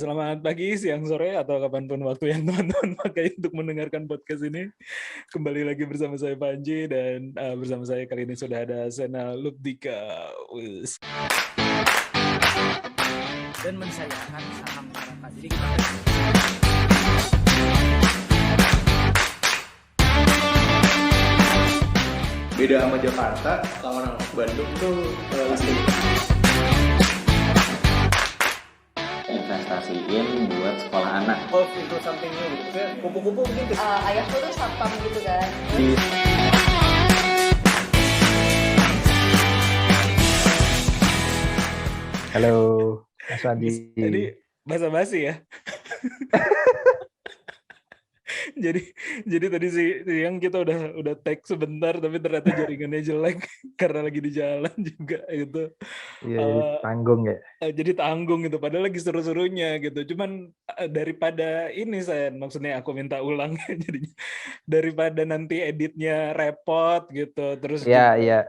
Selamat pagi, siang, sore, atau kapanpun waktu yang teman-teman pakai untuk mendengarkan podcast ini. Kembali lagi bersama saya Panji, dan bersama saya kali ini sudah ada Sena Lubdika. Dan mensayangkan saham masyarakat. Jadi kita beda sama Jakarta, sama Bandung tuh listrik. Investasiin buat sekolah anak. evolve into something new gitu. Kayak kupu-kupu gitu. Ayahku tuh satpam gitu kan. Halo, Mas Andi. Jadi basa-basi ya. jadi tadi siang kita udah tag sebentar, tapi ternyata jaringannya jelek karena lagi di jalan juga gitu. Iya, tanggung ya. Jadi tanggung gitu, padahal lagi seru-serunya gitu. Cuman daripada ini maksudnya aku minta ulang jadinya, daripada nanti editnya repot gitu, terus Iya.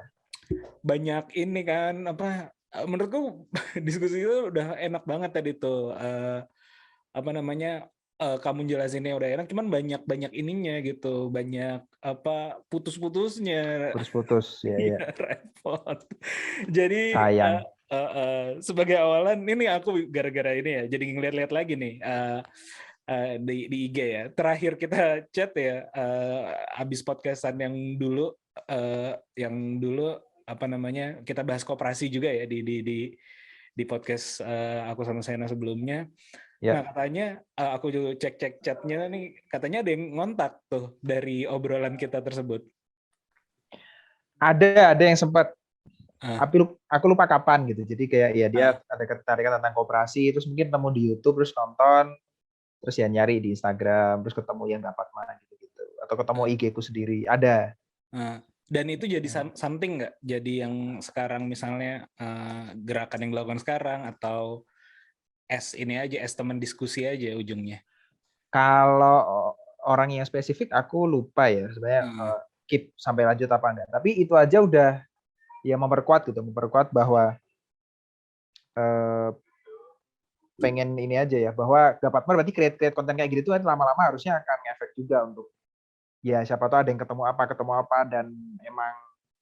banyak ini kan menurutku diskusi itu udah enak banget tadi tuh, kamu jelasinnya udah enak, cuman banyak ininya gitu, banyak putus-putusnya. Putus-putus, ya. Repot. Jadi Sayang. sebagai awalan ini aku gara-gara ini ya, jadi ngeliat-liat lagi nih di IG ya. Terakhir kita chat ya, abis podcastan yang dulu kita bahas koperasi juga ya di podcast aku sama Sena sebelumnya. Ya. Nah katanya aku juga cek chatnya nih, katanya ada yang ngontak tuh dari obrolan kita tersebut. Ada yang sempat. Aku lupa kapan gitu. Jadi kayak ya dia ada ketertarikan tentang koperasi, terus mungkin nemu di YouTube, terus nonton, terus ya nyari di Instagram, terus ketemu yang dapat mana gitu. Atau ketemu IG ku sendiri, ada. Dan itu jadi something nggak? Jadi yang sekarang misalnya gerakan yang dilakukan sekarang, atau teman diskusi aja ujungnya? Kalau orang yang spesifik aku lupa ya sebenarnya keep sampai lanjut apa enggak. Tapi itu aja udah ya memperkuat bahwa pengen ini aja ya, bahwa Gapatma berarti create konten kayak gitu kan lama-lama harusnya akan ngefek juga untuk ya siapa tahu ada yang ketemu apa dan emang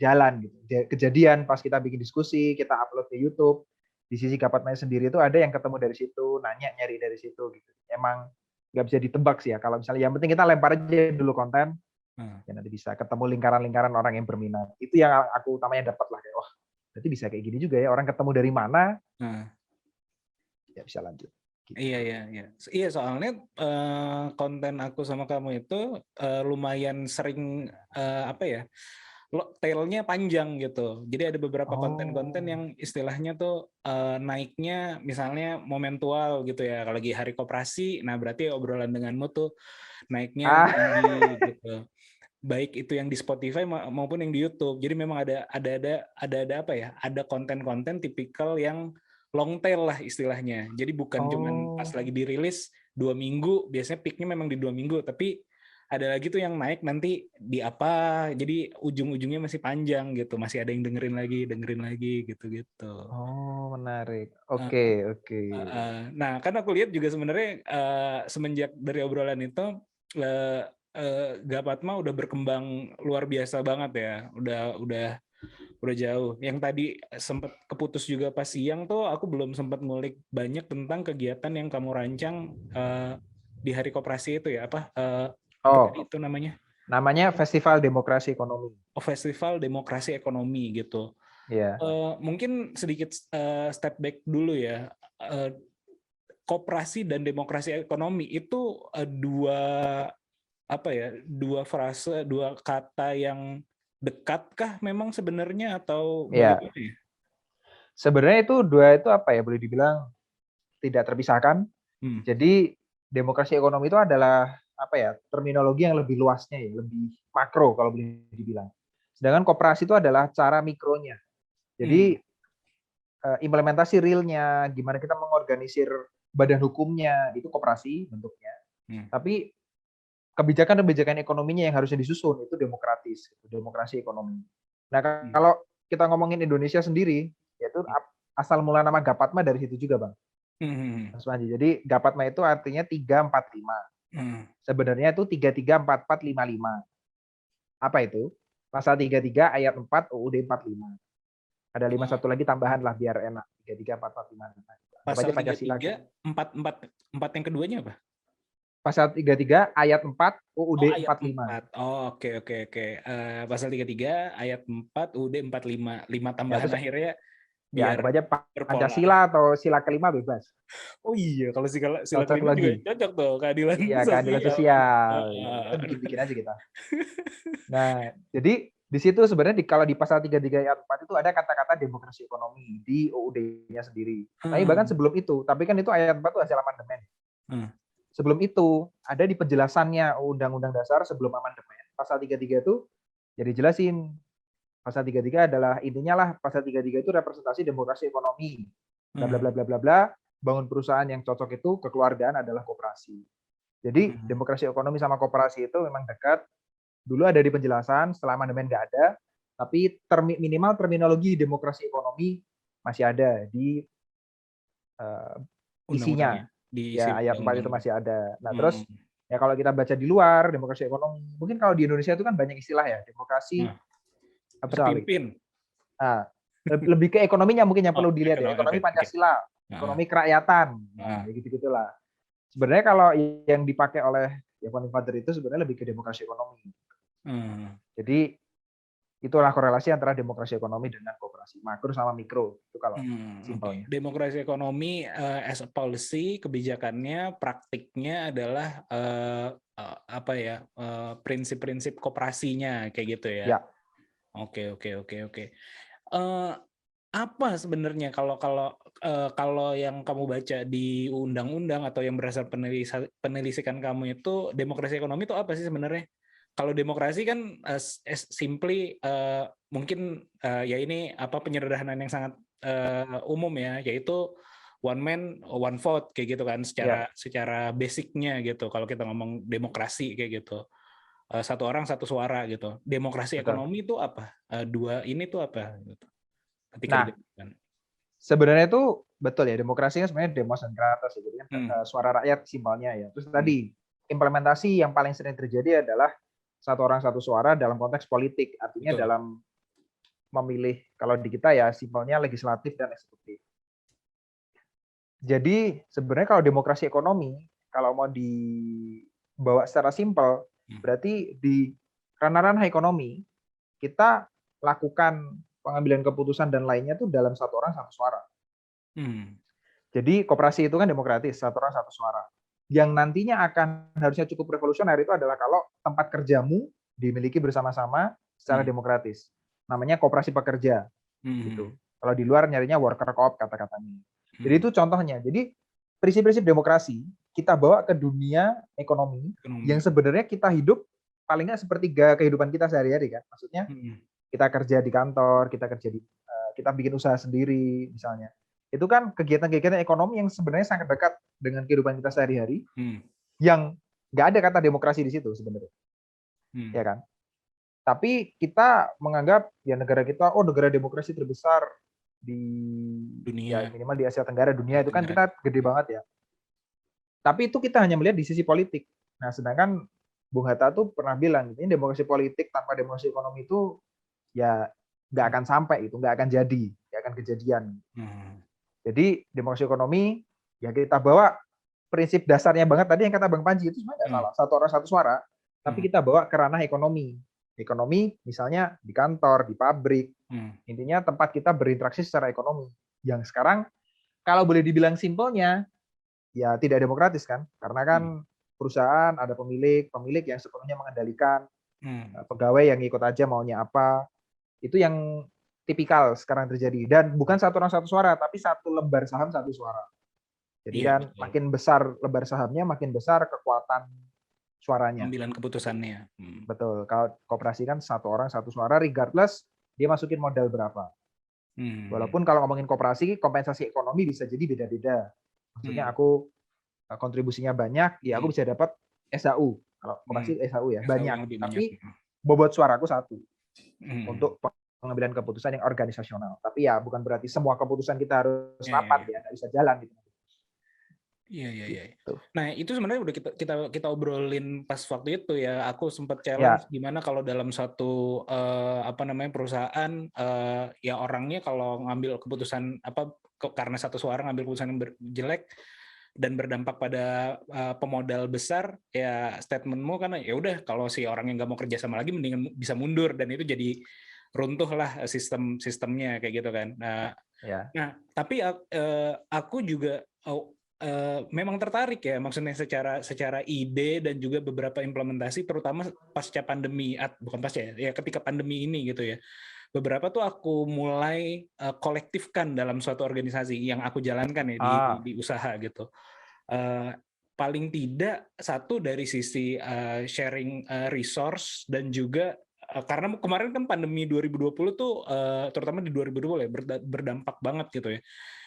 jalan gitu. Kejadian pas kita bikin diskusi, kita upload ke YouTube, di sisi Gapatma sendiri itu ada yang ketemu dari situ, nyari dari situ gitu. Emang nggak bisa ditebak sih ya, kalau misalnya yang penting kita lempar aja dulu konten, ya nanti bisa ketemu lingkaran-lingkaran orang yang berminat. Itu yang aku utamanya dapat lah, kayak wah berarti bisa kayak gini juga ya, orang ketemu dari mana, ya bisa lanjut. Gitu. Iya, soalnya konten aku sama kamu itu lumayan sering tailnya panjang gitu. Jadi ada beberapa konten-konten yang istilahnya tuh naiknya misalnya momentual gitu ya. Kalau lagi hari koperasi, nah berarti obrolan denganmu tuh naiknya tinggi gitu. Baik itu yang di Spotify maupun yang di YouTube. Jadi memang ada konten-konten tipikal yang long tail lah istilahnya. Jadi bukan cuman pas lagi dirilis 2 minggu, biasanya peaknya memang di 2 minggu, tapi ada lagi tuh yang naik nanti di jadi ujung-ujungnya masih panjang gitu, masih ada yang dengerin lagi gitu. Oh, menarik. Oke. Nah, kan aku lihat juga sebenarnya semenjak dari obrolan itu Gapatma udah berkembang luar biasa banget ya. Udah jauh. Yang tadi sempat keputus juga pas siang tuh, aku belum sempat ngulik banyak tentang kegiatan yang kamu rancang di hari koperasi itu ya, apa itu namanya? Namanya Festival Demokrasi Ekonomi. Festival Demokrasi Ekonomi gitu. Iya. Mungkin sedikit step back dulu ya. Koperasi dan demokrasi ekonomi itu dua frase, dua kata yang dekatkah memang sebenarnya, atau bagaimana ya? Sebenarnya itu dua itu boleh dibilang tidak terpisahkan. Jadi demokrasi ekonomi itu adalah terminologi yang lebih luasnya ya, lebih makro kalau boleh dibilang. Sedangkan koperasi itu adalah cara mikronya. Jadi implementasi realnya, gimana kita mengorganisir badan hukumnya, itu koperasi bentuknya. Tapi kebijakan ekonominya yang harusnya disusun itu demokrasi ekonomi. Nah, kalau kita ngomongin Indonesia sendiri, yaitu asal mula nama Gapatma dari situ juga, Bang. Hmm. Mas Panji. Jadi Gapatma itu artinya 345. Hmm. Sebenarnya itu 334455. Apa itu? Pasal 33 ayat 4 UUD 45. Ada 51 lagi tambahan lah biar enak. 334455. Anggap Pasal aja Pancasila. 33, 4 yang keduanya apa? Pasal 33 ayat 4 UUD ayat 45. 4. Oh, oke. Pasal 33 ayat 4 UUD 45. 5 tambahan terus- akhirnya Ya, biar anggap aja berpola. Pancasila atau sila kelima bebas. Oh iya, kalau sila Cocok kelima juga lagi. cocok tuh, keadilan Iya, keadilan sosial. sosial. Kita bikin-bikin aja kita. Nah, jadi di situ sebenarnya kalau di pasal 33 ayat 4 itu ada kata-kata demokrasi ekonomi di UUD-nya sendiri. Tapi bahkan sebelum itu, tapi kan itu ayat 4 itu hasil amandemen. Sebelum itu, ada di penjelasannya Undang-Undang Dasar sebelum amandemen, pasal 33 itu jadi jelasin. Pasal 33 adalah intinya lah, pasal 33 itu representasi demokrasi ekonomi. Bla bla bla bla bla bla. Bangun perusahaan yang cocok itu kekeluargaan adalah koperasi. Jadi demokrasi ekonomi sama koperasi itu memang dekat. Dulu ada di penjelasan, setelah amandemen nggak ada, tapi minimal terminologi demokrasi ekonomi masih ada di isinya. Di Ya, ayat 4 itu masih ada. Nah, terus Hmm. ya kalau kita baca di luar, demokrasi ekonomi, mungkin kalau di Indonesia itu kan banyak istilah ya, demokrasi apa sih, Ali? Terpimpin. Nah, lebih ke ekonominya mungkin yang perlu dilihat ya. Ekonomi, Ekonomi oke. Pancasila, ekonomi kerakyatan, nah, gitu-gitulah. Sebenarnya kalau yang dipakai oleh ya founding father itu sebenarnya lebih ke demokrasi ekonomi. Jadi itulah korelasi antara demokrasi ekonomi dengan koperasi, makro sama mikro. Itu kalau simpelnya. Demokrasi ekonomi as a policy, kebijakannya, praktiknya adalah prinsip-prinsip koperasinya kayak gitu ya. Ya. Oke. Apa sebenarnya kalau yang kamu baca di undang-undang atau yang berdasar penelitian kamu itu, demokrasi ekonomi itu apa sih sebenarnya? Kalau demokrasi kan simply mungkin ya ini penyederhanaan yang sangat umum ya, yaitu one man one vote kayak gitu kan, secara basicnya gitu. Kalau kita ngomong demokrasi kayak gitu. Satu orang satu suara gitu. Demokrasi Betul. ekonomi itu apa? Dua ini tuh apa gitu. Nah, sebenarnya itu betul ya, demokrasi kan sebenarnya demos dan kratos ya, jadi kan suara rakyat simpelnya ya. Terus tadi implementasi yang paling sering terjadi adalah satu orang satu suara dalam konteks politik, artinya dalam memilih, kalau di kita ya simpelnya legislatif dan eksekutif. Jadi sebenarnya kalau demokrasi ekonomi, kalau mau dibawa secara simpel, berarti di ranah-ranah ekonomi kita lakukan pengambilan keputusan dan lainnya tuh dalam satu orang satu suara. Jadi koperasi itu kan demokratis, satu orang satu suara. Yang nantinya akan harusnya cukup revolusioner itu adalah kalau tempat kerjamu dimiliki bersama-sama secara demokratis. Namanya koperasi pekerja. Gitu. Kalau di luar nyarinya worker co-op kata-katanya. Jadi itu contohnya. Jadi prinsip-prinsip demokrasi kita bawa ke dunia ekonomi yang sebenarnya kita hidup paling nggak sepertiga kehidupan kita sehari-hari kan. Maksudnya kita kerja di kantor, kita bikin usaha sendiri misalnya. Itu kan kegiatan-kegiatan ekonomi yang sebenarnya sangat dekat dengan kehidupan kita sehari-hari, yang nggak ada kata demokrasi di situ sebenarnya, ya kan? Tapi kita menganggap ya negara kita, negara demokrasi terbesar di dunia, ya minimal di Asia Tenggara, dunia itu kan kita gede banget ya. Tapi itu kita hanya melihat di sisi politik. Nah, sedangkan Bung Hatta tuh pernah bilang, ini demokrasi politik tanpa demokrasi ekonomi itu ya nggak akan sampai, itu nggak akan jadi, nggak akan kejadian. Jadi demokrasi ekonomi ya kita bawa prinsip dasarnya banget tadi yang kata Bang Panji itu sebenarnya nggak salah, satu orang satu suara, tapi kita bawa ke ranah ekonomi. Ekonomi misalnya di kantor, di pabrik, intinya tempat kita berinteraksi secara ekonomi. Yang sekarang kalau boleh dibilang simpelnya ya tidak demokratis kan, karena kan perusahaan ada pemilik yang sepenuhnya mengendalikan, pegawai yang ikut aja maunya apa. Itu yang tipikal sekarang terjadi, dan bukan satu orang satu suara, tapi satu lembar saham satu suara. Jadi kan betul. Makin besar lembar sahamnya, makin besar kekuatan suaranya. Ambilan keputusannya. Betul. Kalau koperasi kan satu orang satu suara, regardless dia masukin modal berapa. Walaupun kalau ngomongin koperasi, kompensasi ekonomi bisa jadi beda-beda. Maksudnya aku kontribusinya banyak, ya aku bisa dapat SAU. Kalau koperasi SAU ya banyak, tapi bobot suaraku satu untuk pengambilan keputusan yang organisasional. Tapi ya bukan berarti semua keputusan kita harus rapat ya, nggak bisa jalan gitu. Iya, iya, iya. Gitu. Nah, itu sebenarnya udah kita obrolin pas waktu itu ya. Aku sempat Ya, challenge gimana kalau dalam suatu perusahaan ya orangnya kalau ngambil keputusan karena satu suara ngambil keputusan yang jelek dan berdampak pada pemodal besar, ya statementmu kan ya udah kalau si orang yang nggak mau kerja sama lagi mendingan bisa mundur, dan itu jadi runtuh lah sistemnya kayak gitu kan. ya. Nah, tapi aku juga memang tertarik ya, maksudnya secara ide dan juga beberapa implementasi, terutama pasca pandemi, bukan pasca ya, ketika pandemi ini gitu ya. Beberapa tuh aku mulai kolektifkan dalam suatu organisasi yang aku jalankan ya di usaha gitu. Paling tidak satu dari sisi sharing resource, dan juga karena kemarin kan pandemi 2020 tuh terutama di 2020 ya berdampak banget gitu ya.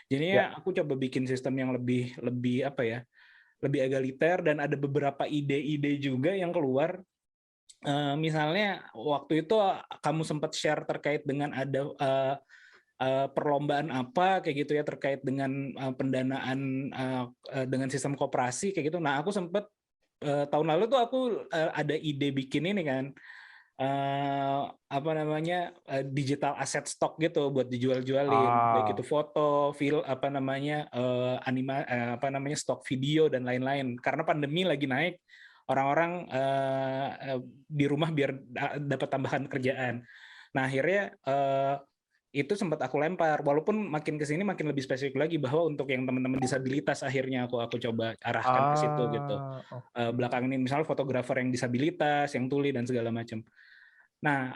Jadinya aku coba bikin sistem yang lebih lebih egaliter, dan ada beberapa ide-ide juga yang keluar. Misalnya waktu itu kamu sempat share terkait dengan ada perlombaan apa kayak gitu ya terkait dengan pendanaan dengan sistem koperasi kayak gitu. Nah, aku sempat tahun lalu tuh aku ada ide bikin ini kan, digital asset stock gitu buat dijual-jualin, baik itu foto, stok video dan lain-lain. Karena pandemi lagi naik, orang-orang di rumah biar dapat tambahan kerjaan. Nah, akhirnya itu sempat aku lempar, walaupun makin kesini makin lebih spesifik lagi bahwa untuk yang teman-teman disabilitas akhirnya aku coba arahkan ke situ gitu. Belakangan ini misalnya fotografer yang disabilitas, yang tuli dan segala macam. Nah,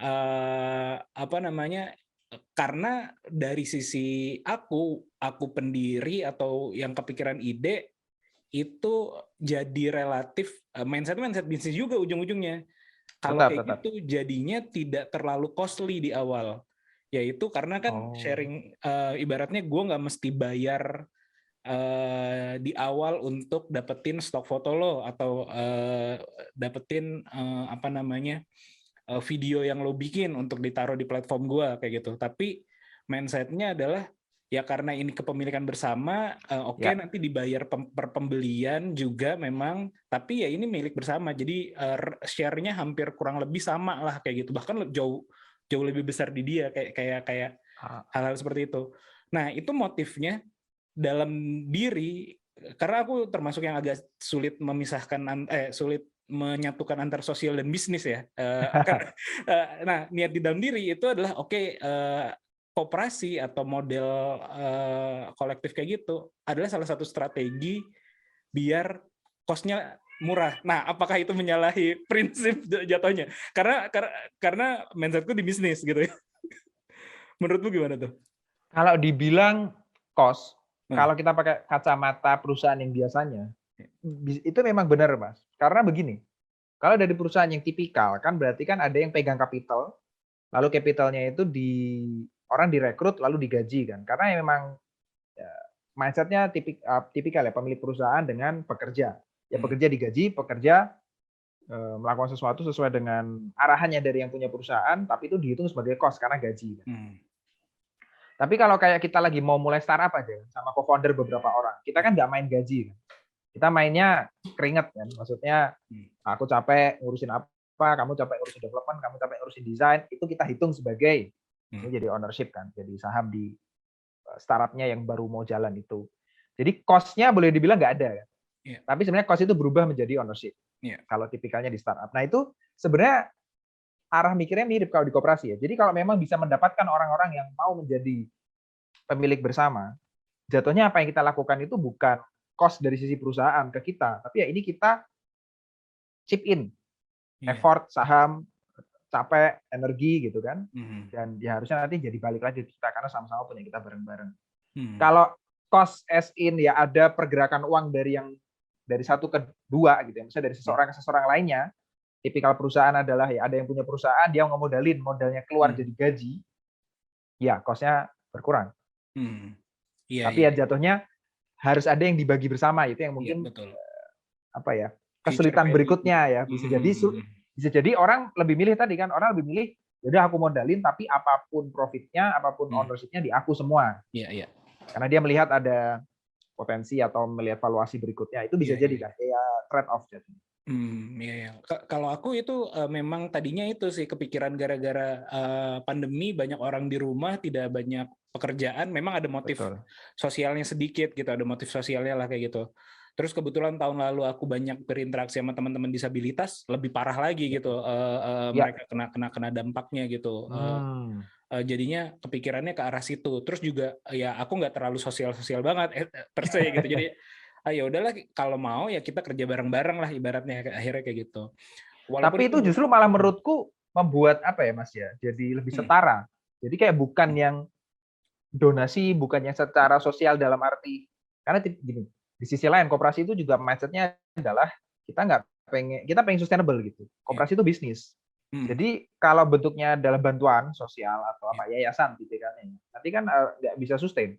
karena dari sisi aku pendiri atau yang kepikiran ide itu jadi relatif mindset bisnis juga ujung-ujungnya. Kalau kayak gitu jadinya tidak terlalu costly di awal. Yaitu karena kan sharing, ibaratnya gue nggak mesti bayar di awal untuk dapetin stok foto lo, atau dapetin video yang lo bikin untuk ditaruh di platform gue kayak gitu. Tapi mindsetnya adalah ya karena ini kepemilikan bersama, nanti dibayar per pembelian juga memang, tapi ya ini milik bersama, jadi share-nya hampir kurang lebih sama lah kayak gitu, bahkan jauh lebih besar di dia kayak hal-hal seperti itu. Nah, itu motifnya dalam diri, karena aku termasuk yang agak sulit menyatukan antar sosial dan bisnis ya. Nah, niat di dalam diri itu adalah koperasi atau model kolektif kayak gitu adalah salah satu strategi biar cost-nya murah. Nah, apakah itu menyalahi prinsip jatuhnya? Karena mindsetku di bisnis gitu ya. Menurutmu gimana tuh? Kalau dibilang cost, kalau kita pakai kacamata perusahaan yang biasanya, itu memang benar, Mas. Karena begini, kalau dari perusahaan yang tipikal, kan berarti kan ada yang pegang kapital, lalu kapitalnya itu orang direkrut lalu digaji kan. Karena memang mindsetnya tipikal ya, pemilik perusahaan dengan pekerja. Ya pekerja digaji, pekerja melakukan sesuatu sesuai dengan arahannya dari yang punya perusahaan, tapi itu dihitung sebagai cost karena gaji. Tapi kalau kayak kita lagi mau mulai startup aja sama co-founder beberapa orang, kita kan nggak main gaji kan. Kita mainnya keringet kan. Maksudnya aku capek ngurusin apa, kamu capek ngurusin development, kamu capek ngurusin desain, itu kita hitung sebagai ini jadi ownership kan, jadi saham di startupnya yang baru mau jalan itu. Jadi cost-nya boleh dibilang nggak ada kan. Tapi sebenarnya cost itu berubah menjadi ownership. Kalau tipikalnya di startup. Nah itu sebenarnya arah mikirnya mirip kalau di koperasi ya. Jadi kalau memang bisa mendapatkan orang-orang yang mau menjadi pemilik bersama, jatuhnya apa yang kita lakukan itu bukan cost dari sisi perusahaan ke kita, tapi ya ini kita chip in, effort, saham, capek, energi gitu kan, dan ya harusnya nanti jadi balik lagi kita karena sama-sama punya kita bareng-bareng. Kalau cost as in ya ada pergerakan uang dari satu ke dua gitu ya, misalnya dari seseorang ke seseorang lainnya. Tipikal perusahaan adalah ya ada yang punya perusahaan dia ngemodalin, modalnya keluar jadi gaji, ya cost-nya berkurang. Tapi ya jatuhnya harus ada yang dibagi bersama, itu yang mungkin kesulitan berikutnya ya. Bisa jadi orang lebih milih tadi kan, orang lebih milih udah aku modalin tapi apapun profitnya, apapun ownership-nya di aku semua. Karena dia melihat ada potensi atau melihat valuasi berikutnya. Itu bisa jadi kan kayak trade off jadi. Iya. Kalau aku itu memang tadinya itu sih kepikiran gara-gara pandemi banyak orang di rumah, tidak banyak pekerjaan, memang ada motif sosialnya sedikit gitu, ada motif sosialnya lah kayak gitu. Terus kebetulan tahun lalu aku banyak berinteraksi sama teman-teman disabilitas, lebih parah lagi gitu, mereka kena dampaknya gitu. Jadinya kepikirannya ke arah situ. Terus juga ya aku nggak terlalu sosial banget per se gitu. Jadi ya udahlah kalau mau ya kita kerja bareng-bareng lah ibaratnya akhirnya kayak gitu. Tapi itu justru malah menurutku membuat apa ya Mas ya, jadi lebih setara. Jadi kayak bukan yang donasi, bukan yang secara sosial dalam arti, karena gini, di sisi lain koperasi itu juga mindset-nya adalah kita pengen sustainable gitu. Koperasi itu bisnis. Jadi kalau bentuknya adalah bantuan sosial atau apa yayasan gitu kan, nanti kan nggak bisa sustain,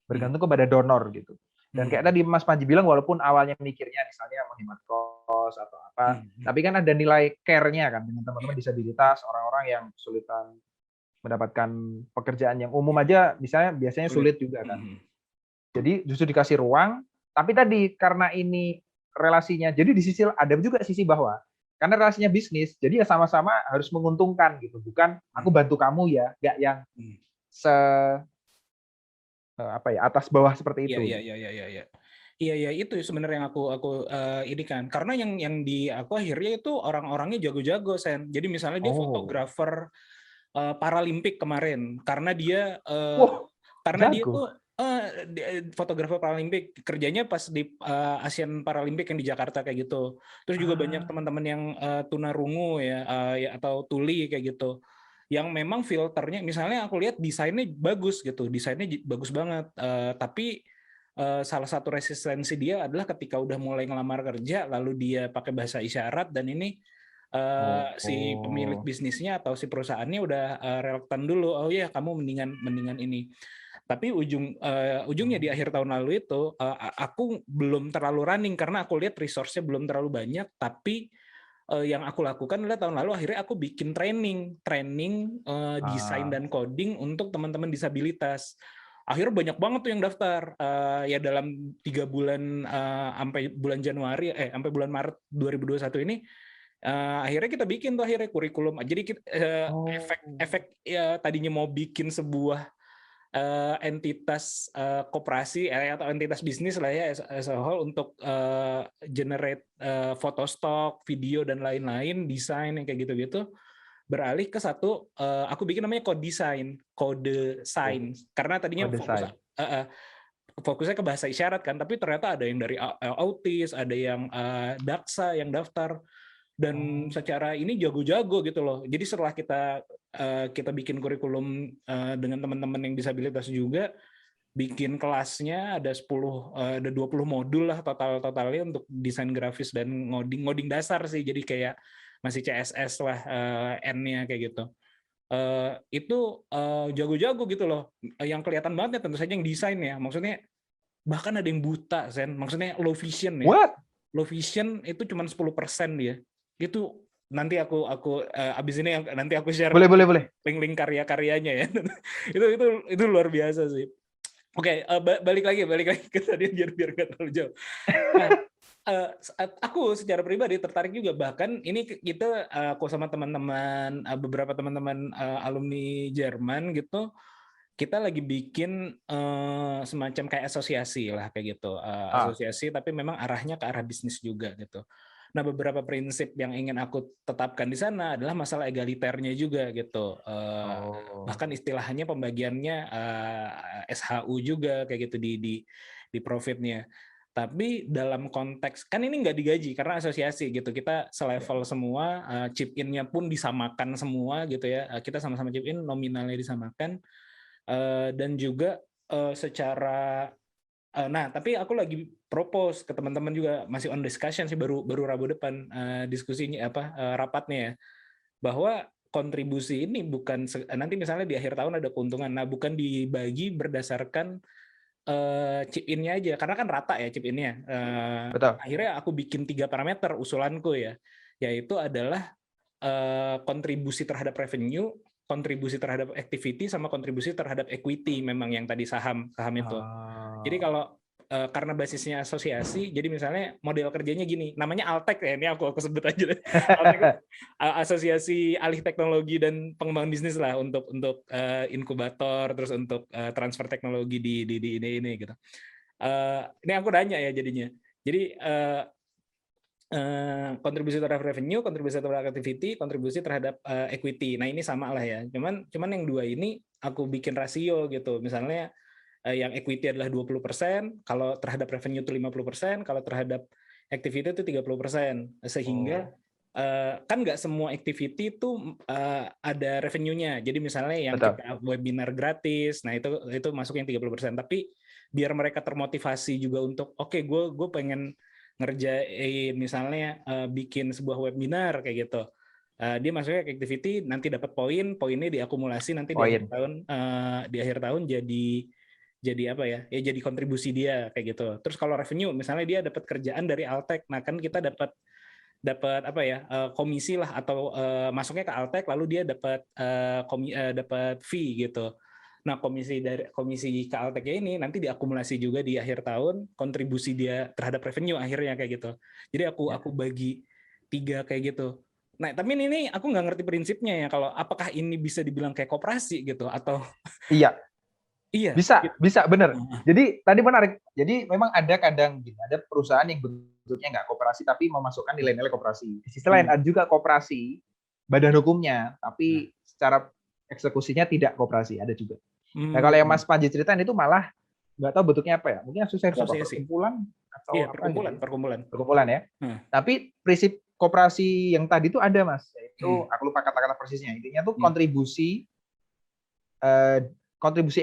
bergantung kepada donor gitu. Dan kayak tadi Mas Panji bilang, walaupun awalnya mikirnya misalnya menghemat kos atau apa, tapi kan ada nilai care-nya kan dengan teman-teman disabilitas, orang-orang yang kesulitan mendapatkan pekerjaan yang umum aja, misalnya biasanya sulit juga kan. Jadi justru dikasih ruang, tapi tadi karena ini relasinya, jadi di sisi ada juga sisi bahwa karena relasinya bisnis, jadi ya sama-sama harus menguntungkan gitu, bukan aku bantu kamu ya, nggak yang atas bawah seperti itu. Iya itu sebenarnya yang aku ini kan, karena yang di aku akhirnya itu orang-orangnya jago-jago Sen. Jadi misalnya dia fotografer Paralimpik kemarin, karena dia dia tuh fotografer Paralimpik, kerjanya pas di Asian Paralimpik yang di Jakarta kayak gitu. Terus juga banyak teman-teman yang tunarungu ya atau tuli kayak gitu, yang memang filternya misalnya aku lihat desainnya bagus gitu, desainnya bagus banget, tapi salah satu resistensi dia adalah ketika udah mulai ngelamar kerja lalu dia pakai bahasa isyarat, dan ini si pemilik bisnisnya atau si perusahaannya udah reluctant dulu, oh ya kamu mendingan ini. Tapi ujungnya di akhir tahun lalu itu aku belum terlalu running karena aku lihat resource-nya belum terlalu banyak, tapi yang aku lakukan adalah tahun lalu akhirnya aku bikin training desain dan coding untuk teman-teman disabilitas. Akhirnya banyak banget tuh yang daftar. Ya dalam 3 bulan sampai bulan Januari sampai bulan Maret 2021 ini akhirnya kita bikin tuh kurikulum. Jadi kita, efek ya tadinya mau bikin sebuah entitas koperasi atau entitas bisnis lah ya as a whole untuk generate foto stock, video dan lain-lain, desain yang kayak gitu-gitu, beralih ke satu aku bikin namanya code sign karena tadinya fokusnya ke bahasa isyarat kan, tapi ternyata ada yang dari autis, ada yang daksa yang daftar, dan secara ini jago-jago gitu loh. Jadi setelah kita bikin kurikulum dengan teman-teman yang disabilitas juga, bikin kelasnya ada 20 modul lah totalnya untuk desain grafis dan ngoding dasar sih. Jadi kayak masih CSS lah N-nya kayak gitu. Itu jago-jago gitu loh. Yang kelihatan banget ya tentu saja yang desain ya. Maksudnya bahkan ada yang buta, Sen. Maksudnya low vision ya. What? Low vision itu cuma 10% dia. Itu nanti aku abis ini nanti aku share boleh link karya-karyanya ya. itu luar biasa sih. Oke, balik lagi ke tadi biar nggak terlalu jauh. Nah, aku secara pribadi tertarik juga, bahkan ini kita aku sama teman-teman beberapa teman-teman alumni Jerman gitu, kita lagi bikin semacam kayak asosiasi lah kayak gitu, asosiasi tapi memang arahnya ke arah bisnis juga gitu. Nah, beberapa prinsip yang ingin aku tetapkan di sana adalah masalah egaliternya juga gitu. Bahkan istilahnya pembagiannya SHU juga kayak gitu di profitnya. Tapi dalam konteks kan ini nggak digaji karena asosiasi gitu. Kita selevel semua, chip in-nya pun disamakan semua gitu ya. Kita sama-sama chip in, nominalnya disamakan, dan juga secara nah, tapi aku lagi propose ke teman-teman juga, masih on discussion sih, baru Rabu depan diskusinya rapatnya ya, bahwa kontribusi ini bukan nanti misalnya di akhir tahun ada keuntungan, nah bukan dibagi berdasarkan chip in-nya aja, karena kan rata ya chip in-nya. Betul. Akhirnya aku bikin 3 parameter usulanku ya, yaitu adalah kontribusi terhadap revenue, kontribusi terhadap activity, sama kontribusi terhadap equity, memang yang tadi saham itu. Jadi kalau karena basisnya asosiasi, jadi misalnya model kerjanya gini, namanya Altek ya, ini aku sebut aja deh. Altek, Asosiasi Alih Teknologi dan Pengembangan Bisnis lah untuk inkubator, terus untuk transfer teknologi di ini gitu. Ini aku nanya ya jadinya. Jadi kontribusi terhadap revenue, kontribusi terhadap activity, kontribusi terhadap equity. Nah ini sama lah ya. Cuman yang dua ini aku bikin rasio gitu. Misalnya yang equity adalah 20%, kalau terhadap revenue itu 50%, kalau terhadap activity itu 30%. Sehingga kan nggak semua activity itu ada revenue-nya. Jadi misalnya yang Betul. kita webinar gratis, nah itu masuk yang 30%. Tapi biar mereka termotivasi juga untuk oke, gue pengen ngerjain misalnya bikin sebuah webinar kayak gitu. Dia masuknya ke activity, nanti dapat poinnya diakumulasi nanti di akhir tahun jadi apa ya? Ya jadi kontribusi dia kayak gitu. Terus kalau revenue misalnya dia dapat kerjaan dari Altek, nah kan kita dapat apa ya? Komisi lah atau masuknya ke Altek lalu dia dapat dapat fee gitu. Nah, komisi ke Altek ini nanti diakumulasi juga di akhir tahun, kontribusi dia terhadap revenue akhirnya kayak gitu. Jadi aku bagi 3 kayak gitu. Nah, tapi ini aku nggak ngerti prinsipnya ya, kalau apakah ini bisa dibilang kayak koperasi gitu atau Iya. Iya. Bisa benar. Jadi tadi menarik. Jadi memang ada kadang gini, ada perusahaan yang bentuknya nggak koperasi tapi memasukkan nilai-nilai koperasi. Di sisi lain ada juga koperasi badan hukumnya, tapi secara eksekusinya tidak koperasi, ada juga. Nah kalau yang Mas Panji ceritain itu malah nggak tahu bentuknya apa ya. Mungkin asosiasi perkumpulan atau iya, apa? Perkumpulan ya. Tapi prinsip koperasi yang tadi itu ada Mas. Yaitu aku lupa kata-kata persisnya. Intinya tuh kontribusi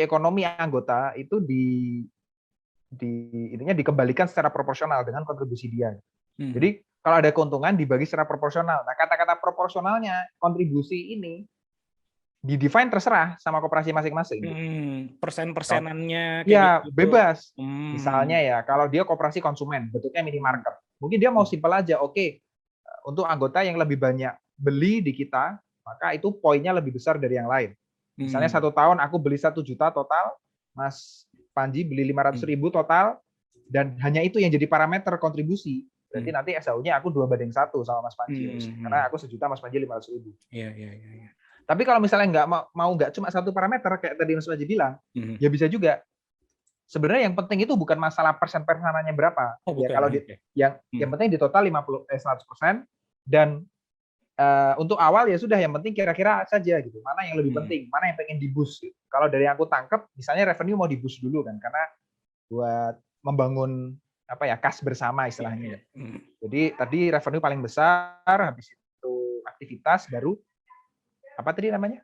ekonomi anggota itu intinya dikembalikan secara proporsional dengan kontribusi dia. Jadi kalau ada keuntungan dibagi secara proporsional. Nah kata-kata proporsionalnya kontribusi ini di-define terserah sama koperasi masing-masing. Persen-persenannya ya gitu. Bebas. Misalnya ya kalau dia koperasi konsumen bentuknya minimarket, mungkin dia mau simpel aja. Oke, untuk anggota yang lebih banyak beli di kita, maka itu poinnya lebih besar dari yang lain. Misalnya 1 tahun aku beli 1 juta total, Mas Panji beli 500.000 total, dan hanya itu yang jadi parameter kontribusi. Berarti nanti SAU-nya aku 2:1 sama Mas Panji. Karena aku 1 juta, Mas Panji 500.000. Iya. Tapi kalau misalnya nggak cuma 1 parameter kayak tadi Mas Panji bilang, ya bisa juga. Sebenarnya yang penting itu bukan masalah persenannya berapa. Ya kalau yang penting di total 100%, dan untuk awal ya sudah, yang penting kira-kira saja gitu. Mana yang lebih penting, mana yang pengen di-boost gitu. Kalau dari yang aku tangkap, misalnya revenue mau di-boost dulu kan, karena buat membangun apa ya, kas bersama istilahnya. Jadi tadi revenue paling besar, habis itu aktivitas, baru apa tadi namanya?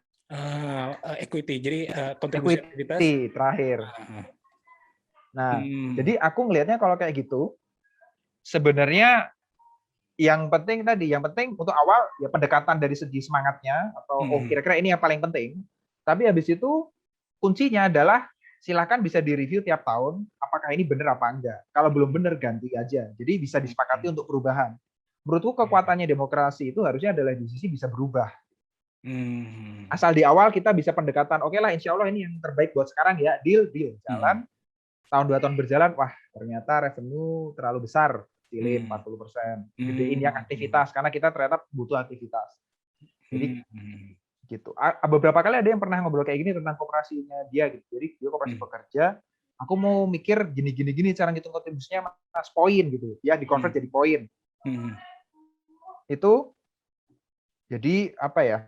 Equity. Jadi kontribusi aktivitas terakhir. Nah, jadi aku ngelihatnya kalau kayak gitu, sebenarnya yang penting untuk awal ya pendekatan dari segi semangatnya atau kira-kira ini yang paling penting. Tapi habis itu kuncinya adalah silakan bisa direview tiap tahun apakah ini benar apa enggak. Kalau belum benar ganti aja. Jadi bisa disepakati untuk perubahan. Menurutku kekuatannya demokrasi itu harusnya adalah di sisi bisa berubah. Asal di awal kita bisa pendekatan, oke lah insya Allah ini yang terbaik buat sekarang ya, deal jalan. Tahun 2 tahun berjalan, wah ternyata revenue terlalu besar. 40%, gedein yang aktivitas karena kita ternyata butuh aktivitas. Jadi gitu. Beberapa kali ada yang pernah ngobrol kayak gini tentang koperasinya dia gitu. Jadi dia koperasi pekerja, aku mau mikir gini cara ngitung kontribusinya Mas poin gitu. Ya di-convert jadi poin. Itu jadi apa ya?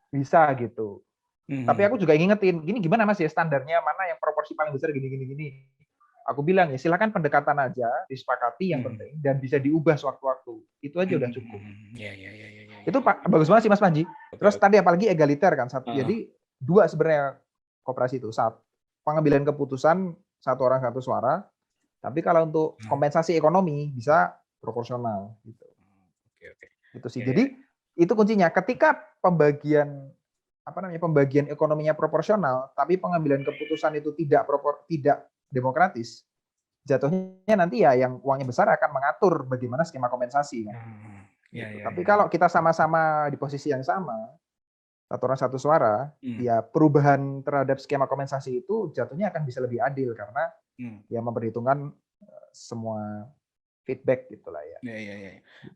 Bisa gitu. Tapi aku juga ingetin, gini gimana Mas ya standarnya, mana yang proporsi paling besar gini. Aku bilang ya silakan pendekatan aja, disepakati yang penting dan bisa diubah sewaktu-waktu. Itu aja udah cukup. Iya. Itu bagus banget sih Mas Panji. Terus tadi apalagi egaliter kan satu. Jadi 2 sebenarnya koperasi itu. Pengambilan keputusan 1 orang 1 suara. Tapi kalau untuk kompensasi ekonomi bisa proporsional gitu. Itu sih. Jadi itu kuncinya. Ketika pembagian ekonominya proporsional, tapi pengambilan keputusan itu tidak demokratis, jatuhnya nanti ya yang uangnya besar akan mengatur bagaimana skema kompensasi. Kan? Tapi kalau kita sama-sama di posisi yang sama, 1 orang 1 suara, ya perubahan terhadap skema kompensasi itu jatuhnya akan bisa lebih adil karena ya memperhitungkan semua feedback gitulah ya.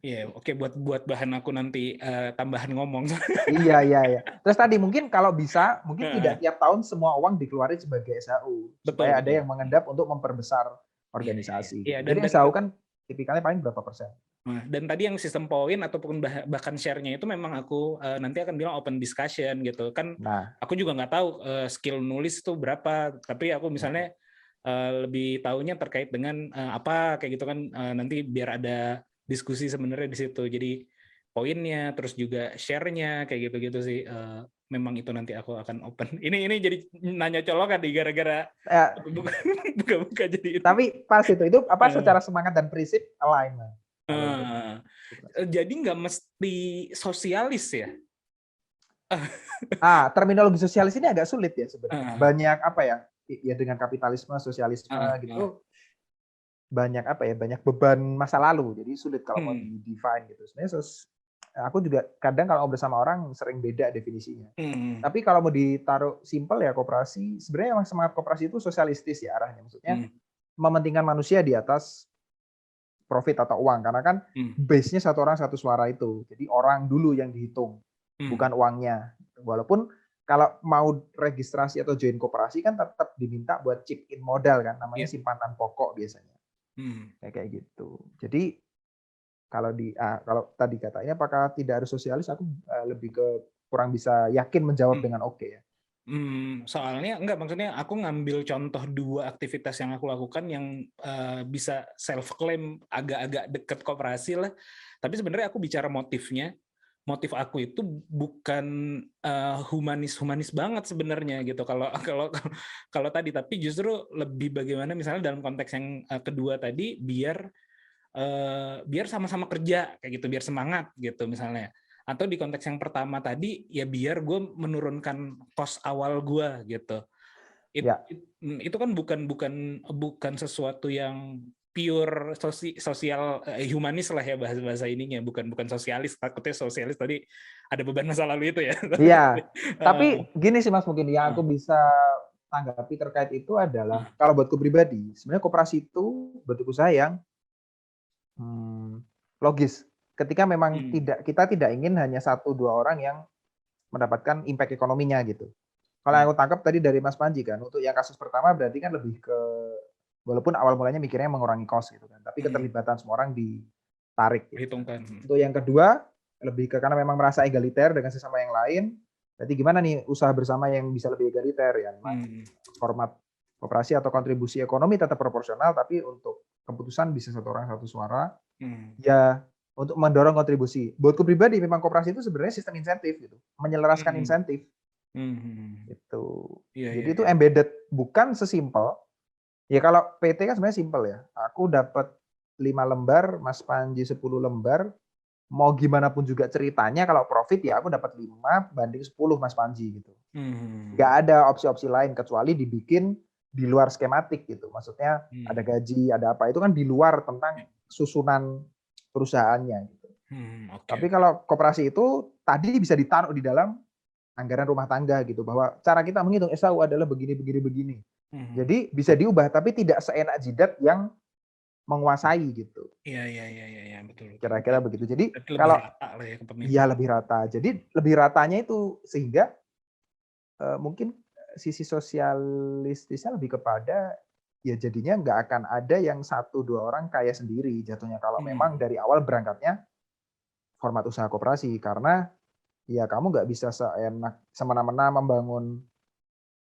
Iya, oke, buat bahan aku nanti tambahan ngomong. Iya. Terus tadi mungkin kalau bisa, mungkin tidak tiap tahun semua uang dikeluarin sebagai SHU, supaya ada yang mengendap untuk memperbesar organisasi. Iya, Jadi SHU kan tipikalnya paling berapa persen? Dan tadi yang sistem poin ataupun bahkan share-nya itu memang aku nanti akan bilang open discussion gitu kan. Aku juga nggak tahu skill nulis itu berapa, tapi aku misalnya lebih tahunya terkait dengan apa kayak gitu kan, nanti biar ada diskusi sebenarnya di situ. Jadi poinnya terus juga share-nya kayak gitu-gitu sih. Memang itu nanti aku akan open. Ini jadi nanya colokan nih gara-gara buka-buka jadi itu. Tapi pas itu apa secara semangat dan prinsip align. Jadi nggak mesti sosialis ya? Terminologi sosialis ini agak sulit ya sebenarnya. Banyak apa ya? Ya dengan kapitalisme, sosialisme gitu, banyak apa ya? Banyak beban masa lalu. Jadi sulit kalau mau di-define gitu. Sebenarnya aku juga kadang kalau ngobrol sama orang sering beda definisinya. Tapi kalau mau ditaruh simpel ya, koperasi sebenarnya emang semangat koperasi itu sosialistis ya arahnya. Maksudnya mementingkan manusia di atas profit atau uang, karena kan base-nya satu orang satu suara itu. Jadi orang dulu yang dihitung, bukan uangnya. Walaupun kalau mau registrasi atau join koperasi kan tetap diminta buat chip in modal kan, namanya simpanan pokok biasanya. Kayak gitu. Jadi kalau tadi katanya apakah tidak harus sosialis, aku lebih ke kurang bisa yakin menjawab dengan oke ya. Soalnya maksudnya aku ngambil contoh 2 aktivitas yang aku lakukan yang bisa self claim agak-agak deket koperasi lah. Tapi sebenarnya aku bicara motifnya. Motif aku itu bukan humanis banget sebenarnya gitu. Kalau tadi, tapi justru lebih bagaimana misalnya dalam konteks yang kedua tadi, biar sama-sama kerja kayak gitu, biar semangat gitu misalnya. Atau di konteks yang pertama tadi ya biar gue menurunkan cost awal gue gitu. Itu kan bukan sesuatu yang pure sosial humanis lah ya bahasa ininya, bukan sosialis. Takutnya sosialis tadi ada beban masa lalu itu ya. Iya. Tapi gini sih Mas, mungkin yang aku bisa tanggapi terkait itu adalah kalau buatku pribadi, sebenarnya koperasi itu bentuk usaha yang logis. Ketika memang kita tidak ingin hanya 1-2 orang yang mendapatkan impact ekonominya gitu. Kalau yang aku tangkap tadi dari Mas Panji kan, untuk yang kasus pertama berarti kan lebih ke, walaupun awal mulanya mikirnya mengurangi cost gitu kan, tapi keterlibatan semua orang ditarik. Gitu. Untuk yang kedua lebih ke karena memang merasa egaliter dengan sesama yang lain. Berarti gimana nih usaha bersama yang bisa lebih egaliter ya? Format koperasi atau kontribusi ekonomi tetap proporsional, tapi untuk keputusan bisa 1 orang 1 suara. Ya untuk mendorong kontribusi. Buatku pribadi memang koperasi itu sebenarnya sistem insentif gitu, menyelaraskan insentif. Gitu. Jadi itu embedded, bukan sesimpel. Ya kalau PT kan sebenarnya simpel ya. Aku dapat 5 lembar, Mas Panji 10 lembar. Mau gimana pun juga ceritanya kalau profit ya aku dapat 5 banding 10 Mas Panji gitu. Nggak ada opsi-opsi lain kecuali dibikin di luar skematik gitu. Maksudnya ada gaji, ada apa, itu kan di luar tentang susunan perusahaannya gitu. Tapi kalau koperasi itu tadi bisa ditaruh di dalam anggaran rumah tangga gitu, bahwa cara kita menghitung SHU adalah begini. Jadi bisa diubah tapi tidak seenak jidat yang menguasai gitu. Iya, betul. Kira-kira begitu. Jadi kalau lebih rata. Jadi lebih ratanya itu sehingga mungkin sisi sosialistisnya lebih kepada ya jadinya nggak akan ada yang 1-2 orang kaya sendiri jatuhnya kalau memang dari awal berangkatnya format usaha koperasi, karena ya kamu nggak bisa semena-mena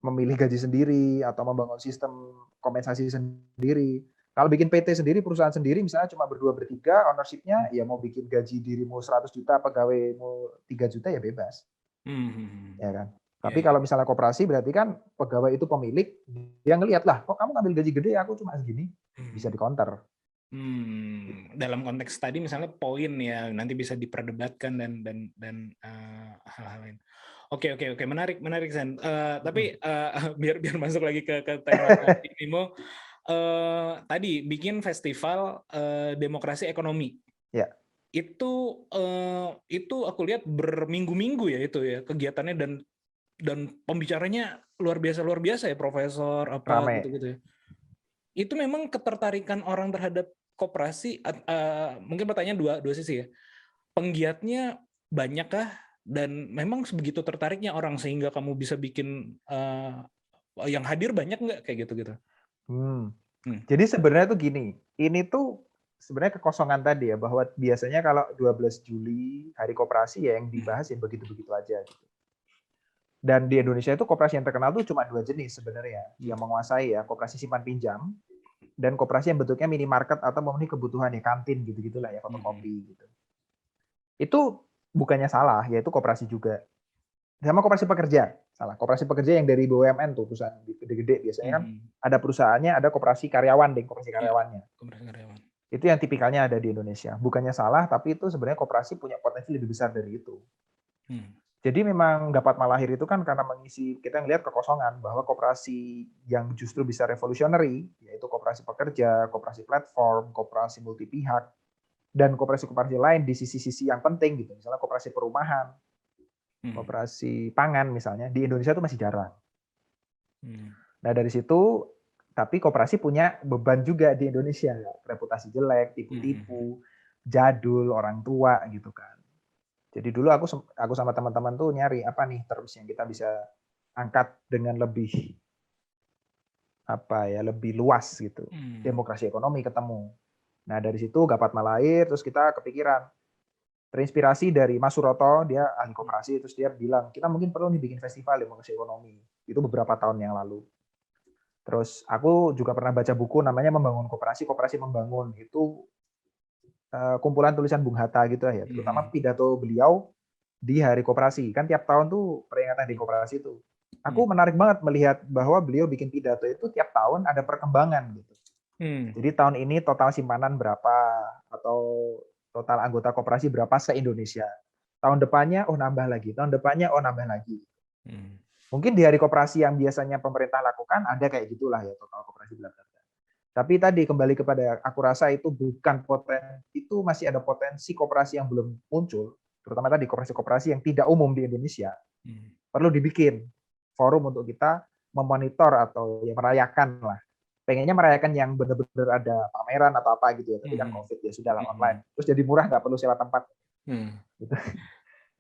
memilih gaji sendiri atau membangun sistem kompensasi sendiri. Kalau bikin PT sendiri, perusahaan sendiri misalnya cuma berdua bertiga ownership-nya, ya mau bikin gaji dirimu 100 juta, pegawaimu 3 juta ya bebas. Ya kan? Tapi kalau misalnya koperasi berarti kan pegawai itu pemilik, dia ngelihat lah, kok kamu ngambil gaji gede, aku cuma segini, bisa di-counter. Dalam konteks tadi misalnya poin ya nanti bisa diperdebatkan dan hal-hal lain. Oke, menarik San. Tapi biar masuk lagi ke tema ini tadi bikin festival demokrasi ekonomi. Ya. Itu aku lihat berminggu-minggu ya itu ya kegiatannya dan pembicaranya luar biasa ya, profesor apa gitu ya. itu memang ketertarikan orang terhadap koperasi, mungkin pertanyaan dua sisi ya. Penggiatnya banyakkah dan memang sebegitu tertariknya orang sehingga kamu bisa bikin yang hadir banyak nggak kayak gitu-gitu? Jadi sebenarnya tuh gini, ini tuh sebenarnya kekosongan tadi ya, bahwa biasanya kalau 12 Juli hari koperasi ya yang dibahas ya begitu-begitu aja gitu. Dan di Indonesia itu koperasi yang terkenal tuh cuma 2 jenis sebenarnya yang menguasai ya, koperasi simpan pinjam dan koperasi yang bentuknya minimarket atau memenuhi kebutuhan ya, kantin gitu-gitulah ya, fotokopi gitu. Itu bukannya salah, yaitu koperasi juga. Sama koperasi pekerja, salah. Koperasi pekerja yang dari BUMN tuh, perusahaan gede-gede biasanya kan ada perusahaannya, ada koperasi karyawan deh, koperasi karyawannya. Koperasi karyawan. Itu yang tipikalnya ada di Indonesia. Bukannya salah, tapi itu sebenarnya koperasi punya potensi lebih besar dari itu. Jadi memang dapat malahir itu kan karena mengisi, kita ngelihat kekosongan bahwa koperasi yang justru bisa revolutionary, yaitu koperasi pekerja, koperasi platform, koperasi multi pihak, dan koperasi-koperasi lain di sisi-sisi yang penting gitu. Misalnya koperasi perumahan, koperasi pangan misalnya, di Indonesia itu masih jarang. Nah dari situ, tapi koperasi punya beban juga di Indonesia, reputasi jelek, tipu-tipu, jadul, orang tua gitu kan. Jadi dulu aku sama teman-teman tuh nyari apa nih terus yang kita bisa angkat dengan lebih lebih luas gitu. Demokrasi ekonomi ketemu. Nah dari situ Gapat Malahir, terus kita kepikiran terinspirasi dari Mas Suroto, dia ahli koperasi, terus dia bilang kita mungkin perlu nih bikin festival demokrasi ekonomi. Itu beberapa tahun yang lalu. Terus aku juga pernah baca buku namanya Membangun Koperasi, Koperasi Membangun. Itu kumpulan tulisan Bung Hatta gitu ya, terutama pidato beliau di Hari Koperasi. Kan tiap tahun tuh peringatan di koperasi itu. Aku menarik banget melihat bahwa beliau bikin pidato itu tiap tahun ada perkembangan gitu. Jadi tahun ini total simpanan berapa atau total anggota koperasi berapa se-Indonesia. Tahun depannya nambah lagi, tahun depannya nambah lagi. Mungkin di Hari Koperasi yang biasanya pemerintah lakukan ada kayak gitulah ya, total koperasi bla bla. Tapi tadi kembali kepada aku rasa itu bukan itu masih ada potensi koperasi yang belum muncul, terutama tadi koperasi-koperasi yang tidak umum di Indonesia. Perlu dibikin forum untuk kita memonitor atau ya merayakan lah. Pengennya merayakan yang benar-benar ada pameran atau apa gitu ya, tapi kan COVID ya sudah lah online. Terus jadi murah, nggak perlu sewa tempat. Gitu.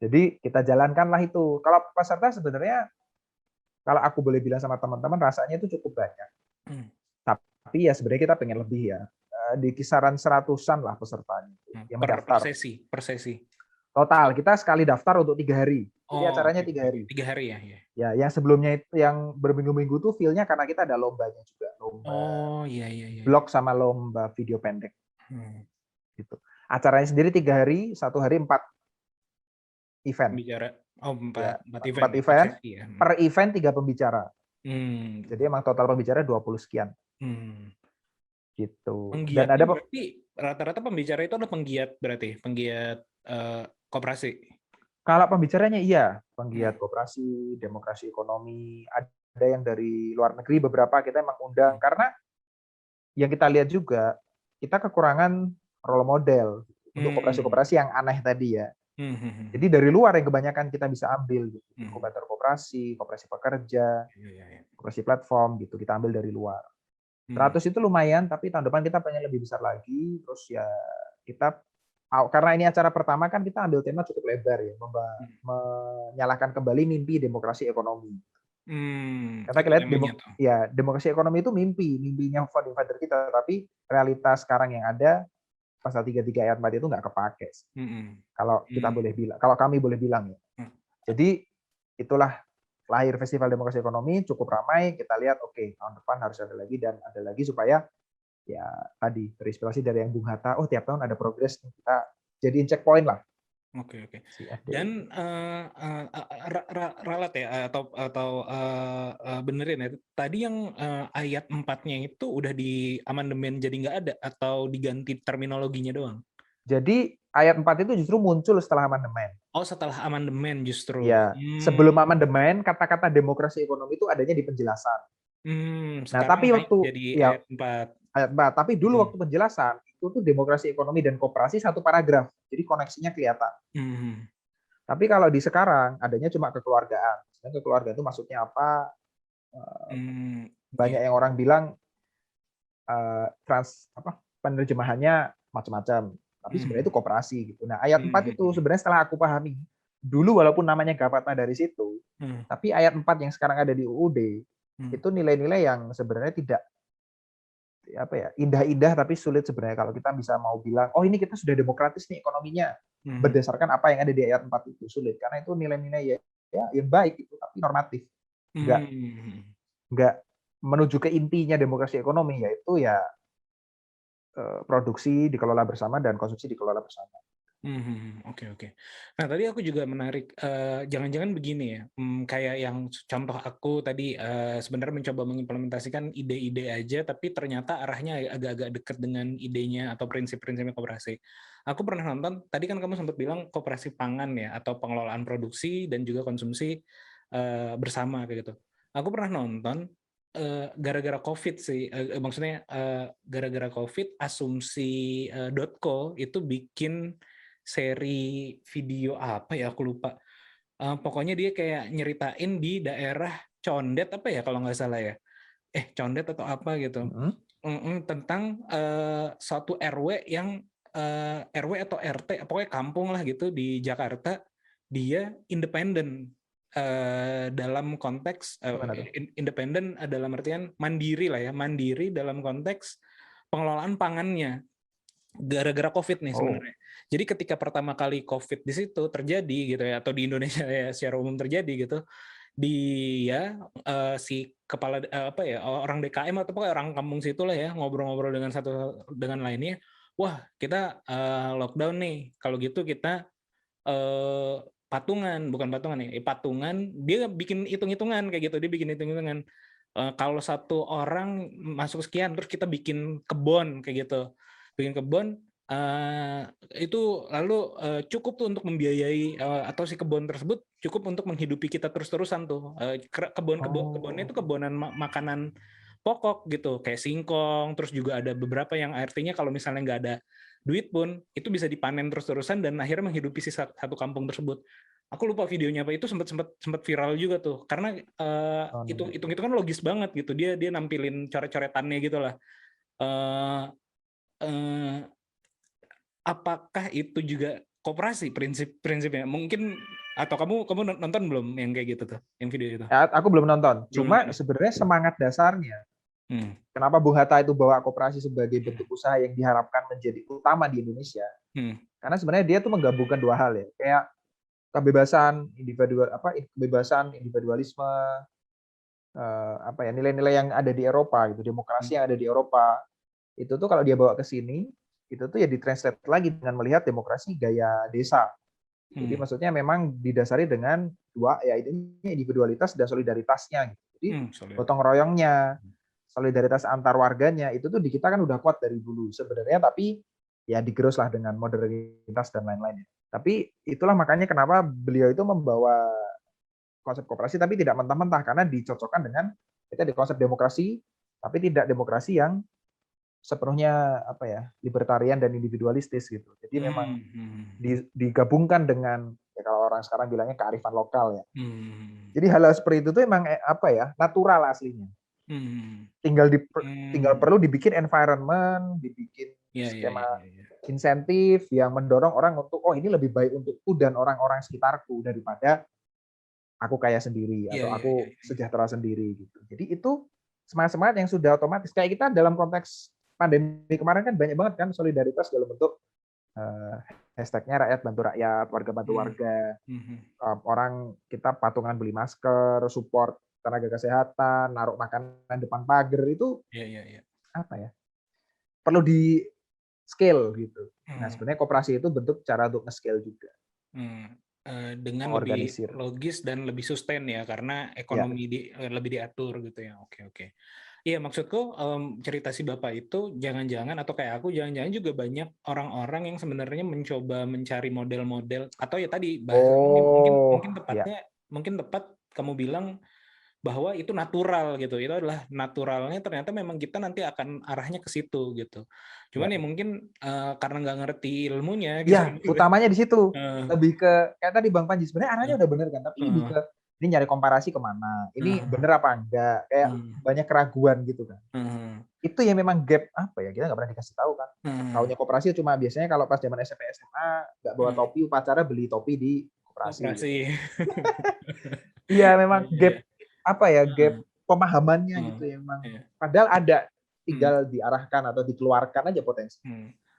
Jadi kita jalankanlah itu. Kalau peserta sebenarnya, kalau aku boleh bilang sama teman-teman, rasanya itu cukup banyak. Tapi ya sebenarnya kita pengen lebih ya, di kisaran 100-an lah pesertanya yang mendaftar. Per sesi. Total kita sekali daftar untuk 3 hari. Jadi acaranya 3 hari. 3 hari ya. Ya, yang sebelumnya itu yang berminggu-minggu tuh feel-nya karena kita ada lombanya juga, lomba. Iya. Blog sama lomba video pendek. Gitu. Acaranya sendiri 3 hari, 1 hari 4 event. Pembicara. 4 event. 4 event. Ya. Per event 3 pembicara. Jadi emang total pembicara 20 sekian. Gitu. Penggiat Dan ada berarti rata-rata pembicara itu adalah penggiat berarti, penggiat koperasi. Kalau pembicaranya iya, penggiat koperasi, demokrasi ekonomi, ada yang dari luar negeri beberapa kita emang undang karena yang kita lihat juga kita kekurangan role model untuk koperasi-koperasi yang aneh tadi ya. Jadi dari luar yang kebanyakan kita bisa ambil gitu. Inkubator koperasi, koperasi pekerja, koperasi platform gitu kita ambil dari luar. 100 itu lumayan, tapi tahun depan kita pengen lebih besar lagi. Terus ya kita, karena ini acara pertama kan kita ambil tema cukup lebar ya, menyalakan kembali mimpi demokrasi ekonomi. Karena kita lihat demokrasi ekonomi itu mimpinya founding father kita, tapi realitas sekarang yang ada pasal 33 ayat 4 itu nggak kepake. Kalau kita boleh bilang, kalau kami boleh bilang ya. Jadi itulah lahir Festival Demokrasi Ekonomi, cukup ramai. Kita lihat, oke, tahun depan harus ada lagi dan ada lagi supaya ya tadi terinspirasi dari yang Bung Hatta. Tiap tahun ada progres, kita jadiin checkpoint lah. Oke. Dan ralat ya atau benerin ya. Tadi yang ayat 4-nya itu udah di amandemen jadi nggak ada atau diganti terminologinya doang? Jadi ayat 4 itu justru muncul setelah amandemen. Setelah amandemen justru. Ya, sebelum amandemen kata-kata demokrasi ekonomi itu adanya di penjelasan. Nah, tapi waktu jadi ayat 4. Ayat 4, tapi dulu waktu penjelasan itu tuh demokrasi ekonomi dan koperasi satu paragraf. Jadi koneksinya kelihatan. Tapi kalau di sekarang adanya cuma kekeluargaan. Dan kekeluargaan itu maksudnya apa? Banyak yang orang bilang penerjemahannya macam-macam, tapi sebenarnya Hmm. itu koperasi gitu. Nah, ayat 4 itu sebenarnya setelah aku pahami, dulu walaupun namanya Gapatma dari situ, Hmm. tapi ayat 4 yang sekarang ada di UUD Hmm. itu nilai-nilai yang sebenarnya tidak indah-indah, tapi sulit sebenarnya kalau kita bisa mau bilang, oh ini kita sudah demokratis nih ekonominya, Hmm. berdasarkan apa yang ada di ayat 4 itu. Sulit karena itu nilai-nilai ya yang baik itu, tapi normatif, nggak menuju ke intinya demokrasi ekonomi, yaitu ya produksi dikelola bersama dan konsumsi dikelola bersama. Oke, oke. Nah, tadi aku juga menarik, jangan-jangan begini ya, kayak yang contoh aku tadi, sebenarnya mencoba mengimplementasikan ide-ide aja, tapi ternyata arahnya agak-agak dekat dengan idenya atau prinsip-prinsipnya koperasi. Aku pernah nonton, tadi kan kamu sempat bilang koperasi pangan ya, atau pengelolaan produksi dan juga konsumsi bersama kayak gitu. Aku pernah nonton gara-gara COVID sih, maksudnya gara-gara COVID, asumsi.co itu bikin seri video apa ya, aku lupa. Pokoknya dia kayak nyeritain di daerah Condet apa ya kalau nggak salah ya. Condet atau apa gitu. Tentang suatu RW yang RW atau RT, pokoknya kampung lah gitu di Jakarta, dia independen dalam konteks independen dalam artian mandiri lah ya, mandiri dalam konteks pengelolaan pangannya. Gara-gara COVID nih sebenarnya. Jadi ketika pertama kali COVID di situ terjadi gitu ya, atau di Indonesia ya secara umum terjadi gitu, dia si kepala orang DKM atau pokoknya orang kampung situ lah ya, ngobrol-ngobrol dengan satu dengan lainnya, wah kita lockdown nih, kalau gitu kita patungan dia bikin hitung-hitungan kayak gitu, dia bikin hitung-hitungan kalau satu orang masuk sekian, terus kita bikin kebun kayak gitu, bikin kebun itu lalu cukup tuh untuk membiayai atau si kebun tersebut cukup untuk menghidupi kita terus-terusan tuh. Kebunnya itu kebonan makanan pokok gitu, kayak singkong, terus juga ada beberapa yang artinya kalau misalnya nggak ada duit pun itu bisa dipanen terus-terusan dan akhirnya menghidupi si satu kampung tersebut. Aku lupa videonya apa, itu sempat viral juga tuh karena itu kan logis banget gitu, dia nampilin coret-coretannya gitu lah. Apakah itu juga koperasi prinsipnya? Mungkin, atau kamu nonton belum yang kayak gitu tuh, yang video itu? Aku belum nonton. Cuma sebenarnya semangat dasarnya, kenapa Bung Hatta itu bawa koperasi sebagai bentuk usaha yang diharapkan menjadi utama di Indonesia? Karena sebenarnya dia tuh menggabungkan dua hal ya, kayak kebebasan individualisme, nilai-nilai yang ada di Eropa gitu, demokrasi yang ada di Eropa. Itu tuh kalau dia bawa ke sini, itu tuh ya ditranslate lagi dengan melihat demokrasi gaya desa. Jadi maksudnya memang didasari dengan dua, ya ini individualitas dan solidaritasnya gitu. Jadi gotong royongnya, solidaritas antar warganya itu tuh di kita kan udah kuat dari dulu sebenarnya, tapi ya digerus lah dengan modernitas dan lain-lainnya. Tapi itulah makanya kenapa beliau itu membawa konsep koperasi tapi tidak mentah-mentah, karena dicocokkan dengan kita di konsep demokrasi, tapi tidak demokrasi yang sepenuhnya libertarian dan individualistis gitu. Jadi memang digabungkan dengan kalau orang sekarang bilangnya kearifan lokal ya. Jadi hal seperti itu tuh emang natural aslinya. Tinggal perlu dibikin environment, dibikin skema insentif yang mendorong orang untuk ini lebih baik untukku dan orang-orang sekitarku daripada aku kaya sendiri atau aku sejahtera sendiri gitu. Jadi itu semangat-semangat yang sudah otomatis. Kayak kita dalam konteks pandemi kemarin kan banyak banget kan solidaritas dalam bentuk hashtagnya rakyat bantu rakyat, warga bantu warga. Orang kita patungan beli masker, support tenaga kesehatan, naruh makanan depan pagar itu perlu di scale gitu. Nah sebenarnya koperasi itu bentuk cara untuk nge-scale juga. Dengan lebih logis dan lebih sustain ya, karena ekonomi lebih diatur gitu ya. Oke. Iya, maksudku cerita si Bapak itu jangan-jangan, atau kayak aku, jangan-jangan juga banyak orang-orang yang sebenarnya mencoba mencari model-model, atau ya tadi bahasanya mungkin tepat kamu bilang bahwa itu natural gitu. Itu adalah naturalnya, ternyata memang kita nanti akan arahnya ke situ gitu. Cuman ya mungkin karena nggak ngerti ilmunya gitu. Ya, utamanya di situ. Lebih ke kayak tadi Bang Panji, sebenarnya arahnya udah bener kan, tapi lebih ke ini nyari komparasi kemana, ini bener apa enggak, kayak banyak keraguan gitu kan. itu ya memang gap apa ya, kita nggak pernah dikasih tahu kan. Taunya koperasi cuma biasanya kalau pas zaman SMP SMA nggak bawa topi, upacara beli topi di koperasi. Koperasi. Iya memang Iya, gap iya. apa ya, gap pemahamannya gitu ya memang. Iya. Padahal ada, tinggal diarahkan atau dikeluarkan aja potensi.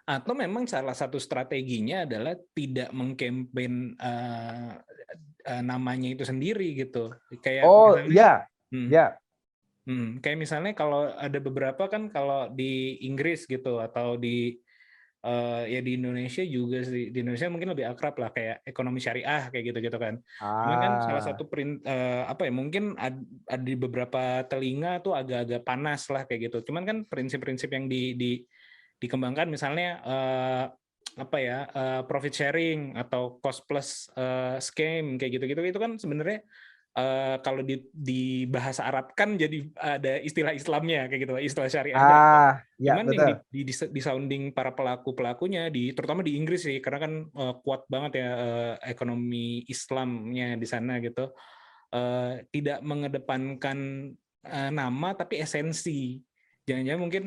Atau memang salah satu strateginya adalah tidak mengkampen namanya itu sendiri gitu. Kayak Oh misalnya, iya, kayak misalnya kalau ada beberapa kan kalau di Inggris gitu atau di ya di Indonesia juga sih, di Indonesia mungkin lebih akrab lah kayak ekonomi syariah kayak gitu kan. Cuman kan salah satu apa ya, mungkin ada di beberapa telinga tuh agak-agak panas lah kayak gitu. Cuman kan prinsip-prinsip yang dikembangkan misalnya apa ya, profit sharing atau cost plus scheme kayak gitu-gitu, itu kan sebenarnya kalau di bahasa Arab kan jadi ada istilah Islamnya kayak gitu, istilah syariahnya. ya Cuman betul. yang di sounding para pelakunya terutama di Inggris sih, karena kan kuat banget ya ekonomi Islamnya di sana gitu. Tidak mengedepankan nama tapi esensi. Jangan-jangan mungkin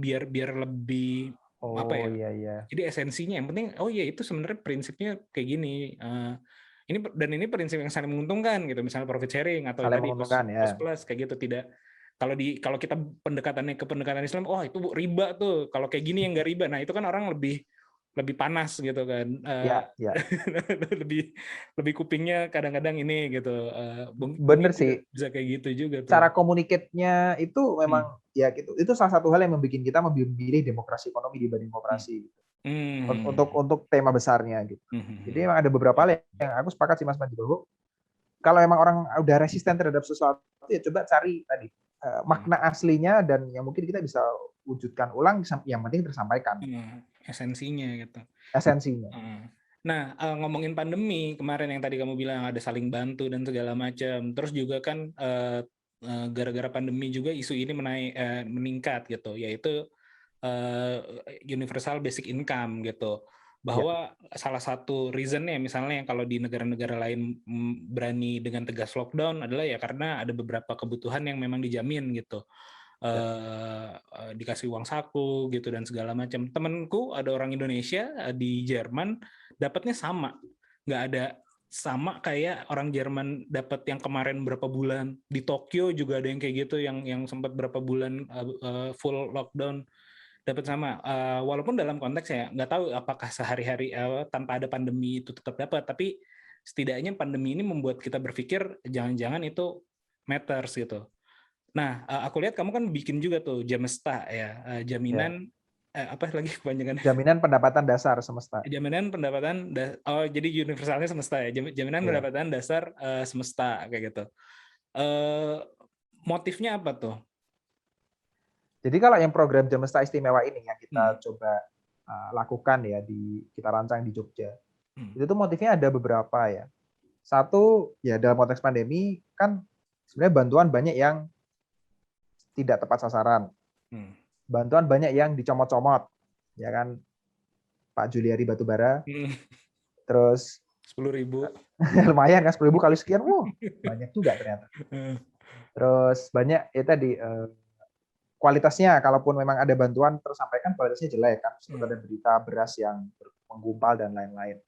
biar lebih apa ya? Iya. Jadi esensinya yang penting itu sebenarnya prinsipnya kayak gini. Ini prinsip yang saling menguntungkan gitu, misalnya profit sharing atau Saling tadi menguntungkan ya. cost plus kayak gitu. Tidak, kalau kita pendekatannya ke pendekatan Islam, itu riba tuh. Kalau kayak gini yang nggak riba, nah itu kan orang lebih panas gitu kan. Ya. lebih kupingnya kadang-kadang ini gitu. Bener sih. Bisa kayak gitu juga tuh. Cara komunikatnya itu memang ya gitu. Itu salah satu hal yang membuat kita memilih demokrasi ekonomi dibanding koperasi. Untuk tema besarnya gitu. Jadi memang ada beberapa hal yang aku sepakat sih Mas Panji, bahwa kalau emang orang udah resisten terhadap sesuatu ya coba cari tadi makna aslinya, dan yang mungkin kita bisa wujudkan ulang, yang penting tersampaikan. Esensinya gitu. Esensinya. Nah, ngomongin pandemi kemarin yang tadi kamu bilang ada saling bantu dan segala macam. Terus juga kan gara-gara pandemi juga isu ini meningkat gitu, yaitu universal basic income gitu. Bahwa salah satu reasonnya misalnya kalau di negara-negara lain berani dengan tegas lockdown adalah ya karena ada beberapa kebutuhan yang memang dijamin gitu. Dikasih uang saku gitu dan segala macam. Temenku ada orang Indonesia di Jerman dapatnya sama, nggak ada sama kayak orang Jerman dapat yang kemarin berapa bulan. Di Tokyo juga ada yang kayak gitu, yang sempat berapa bulan full lockdown dapat sama. Walaupun dalam konteks ya nggak tahu apakah sehari-hari tanpa ada pandemi itu tetap dapat, tapi setidaknya pandemi ini membuat kita berpikir jangan-jangan itu matters gitu. Nah, aku lihat kamu kan bikin juga tuh Jamesta ya, jaminan apa lagi kepanjangan? Jaminan pendapatan dasar semesta. Jaminan pendapatan jadi universalnya semesta ya. Jaminan pendapatan dasar semesta kayak gitu. Motifnya apa tuh? Jadi kalau yang program Jamesta Istimewa ini yang kita coba lakukan ya, kita rancang di Jogja, itu tuh motifnya ada beberapa ya. Satu ya, dalam konteks pandemi kan sebenarnya bantuan banyak yang tidak tepat sasaran, bantuan banyak yang dicomot-comot, ya kan, Pak Juliari Batubara, terus 10.000 lumayan kan, 10.000 kali sekian, banyak juga ternyata. Terus banyak ya tadi kualitasnya, kalaupun memang ada bantuan tersampaikan kualitasnya jelek kan, seperti ada berita beras yang menggumpal dan lain-lain.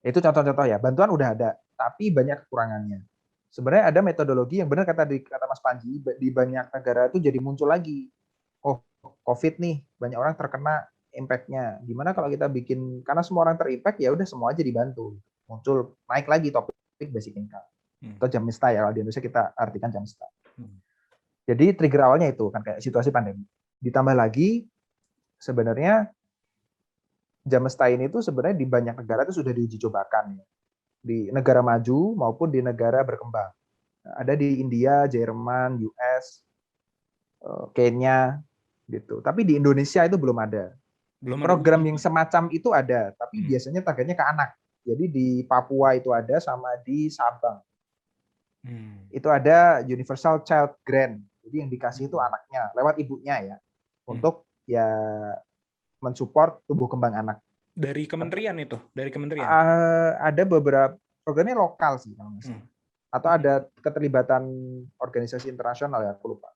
Itu contoh-contoh ya, bantuan udah ada, tapi banyak kekurangannya. Sebenarnya ada metodologi yang benar kata Mas Panji, di banyak negara itu jadi muncul lagi. Oh, COVID nih, banyak orang terkena impact-nya. Gimana kalau kita bikin, karena semua orang terimpact, ya udah semua aja dibantu. Muncul, naik lagi topik basic income. Atau Jamesta ya, kalau di Indonesia kita artikan Jamesta. Jadi trigger awalnya itu kan kayak situasi pandemi. Ditambah lagi sebenarnya Jamesta ini tuh sebenarnya di banyak negara itu sudah diuji cobakan ya. Di negara maju maupun di negara berkembang. Ada di India, Jerman, US, Kenya gitu. Tapi di Indonesia itu belum ada. Program yang semacam itu ada, tapi biasanya targetnya ke anak. Jadi di Papua itu ada, sama di Sabang. Itu ada Universal Child Grant. Jadi yang dikasih itu anaknya, lewat ibunya ya. Untuk ya mensupport tumbuh kembang anak. Dari kementerian itu? Dari kementerian? Ada beberapa programnya lokal sih kalau Atau ada keterlibatan organisasi internasional ya, aku lupa.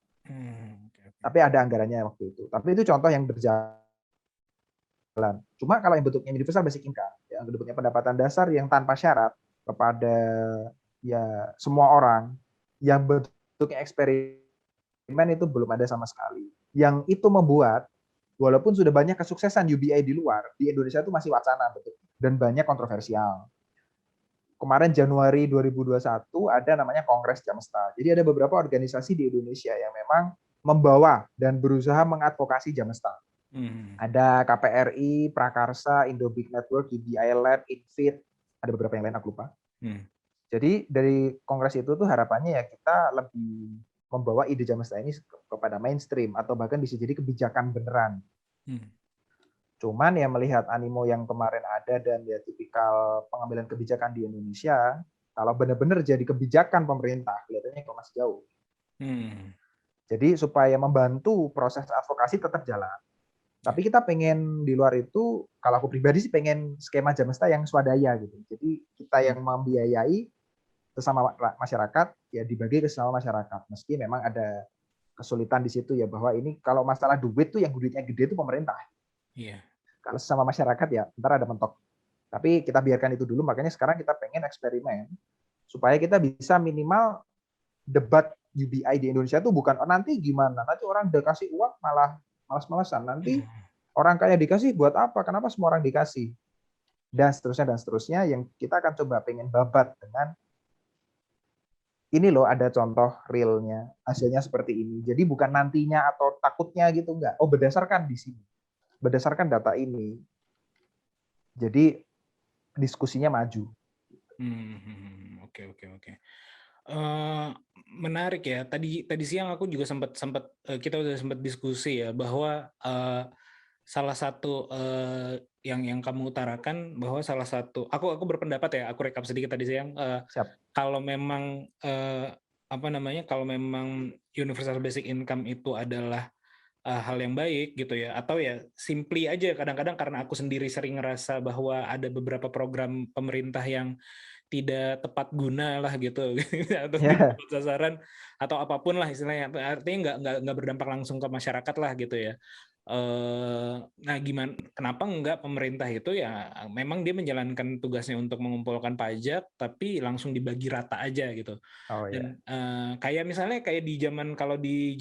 Tapi ada anggarannya waktu itu. Tapi itu contoh yang berjalan. Cuma kalau yang bentuknya universal basic income, yang bentuknya pendapatan dasar yang tanpa syarat kepada ya semua orang, yang bentuknya eksperimen itu belum ada sama sekali. Yang itu membuat walaupun sudah banyak kesuksesan UBI di luar, di Indonesia itu masih wacana betul dan banyak kontroversial. Kemarin Januari 2021 ada namanya Kongres Jamesta. Jadi ada beberapa organisasi di Indonesia yang memang membawa dan berusaha mengadvokasi Jamesta. Ada KPRI, Prakarsa, Indo Big Network, UBI Lab, Infit, ada beberapa yang lain aku lupa. Jadi dari kongres itu tuh harapannya ya kita lebih membawa ide Jamesta ini kepada mainstream atau bahkan bisa jadi kebijakan beneran. Cuman ya melihat animo yang kemarin ada dan ya tipikal pengambilan kebijakan di Indonesia, kalau benar-benar jadi kebijakan pemerintah, kelihatannya kok masih jauh. Jadi supaya membantu proses advokasi tetap jalan. Tapi kita pengen di luar itu, kalau aku pribadi sih pengen skema Jamesta yang swadaya gitu. Jadi kita yang membiayai sesama masyarakat, ya dibagi ke sesama masyarakat. Meski memang ada kesulitan di situ ya, bahwa ini kalau masalah duit tuh yang duitnya gede itu pemerintah. Iya. Kalau sesama masyarakat ya ntar ada mentok. Tapi kita biarkan itu dulu, makanya sekarang kita pengen eksperimen supaya kita bisa minimal debat UBI di Indonesia tuh bukan nanti gimana, nanti orang udah kasih uang malah malas-malasan, nanti orang kaya dikasih buat apa, kenapa semua orang dikasih, dan seterusnya yang kita akan coba pengen babat dengan ini loh, ada contoh realnya, hasilnya seperti ini. Jadi bukan nantinya atau takutnya gitu, enggak. Oh, berdasarkan di sini. Berdasarkan data ini. Jadi diskusinya maju. Oke. Menarik ya. Tadi siang aku juga kita udah sempat diskusi ya bahwa salah satu yang kamu utarakan bahwa salah satu aku berpendapat ya, aku rekap sedikit tadi siang, kalau memang kalau memang universal basic income itu adalah hal yang baik gitu ya, atau ya simply aja kadang-kadang karena aku sendiri sering ngerasa bahwa ada beberapa program pemerintah yang tidak tepat guna lah gitu atau tidak tepat sasaran atau apapun lah istilahnya, artinya nggak berdampak langsung ke masyarakat lah gitu ya. Nah kenapa enggak pemerintah itu ya memang dia menjalankan tugasnya untuk mengumpulkan pajak tapi langsung dibagi rata aja gitu. Dan kayak misalnya kayak di zaman kalau di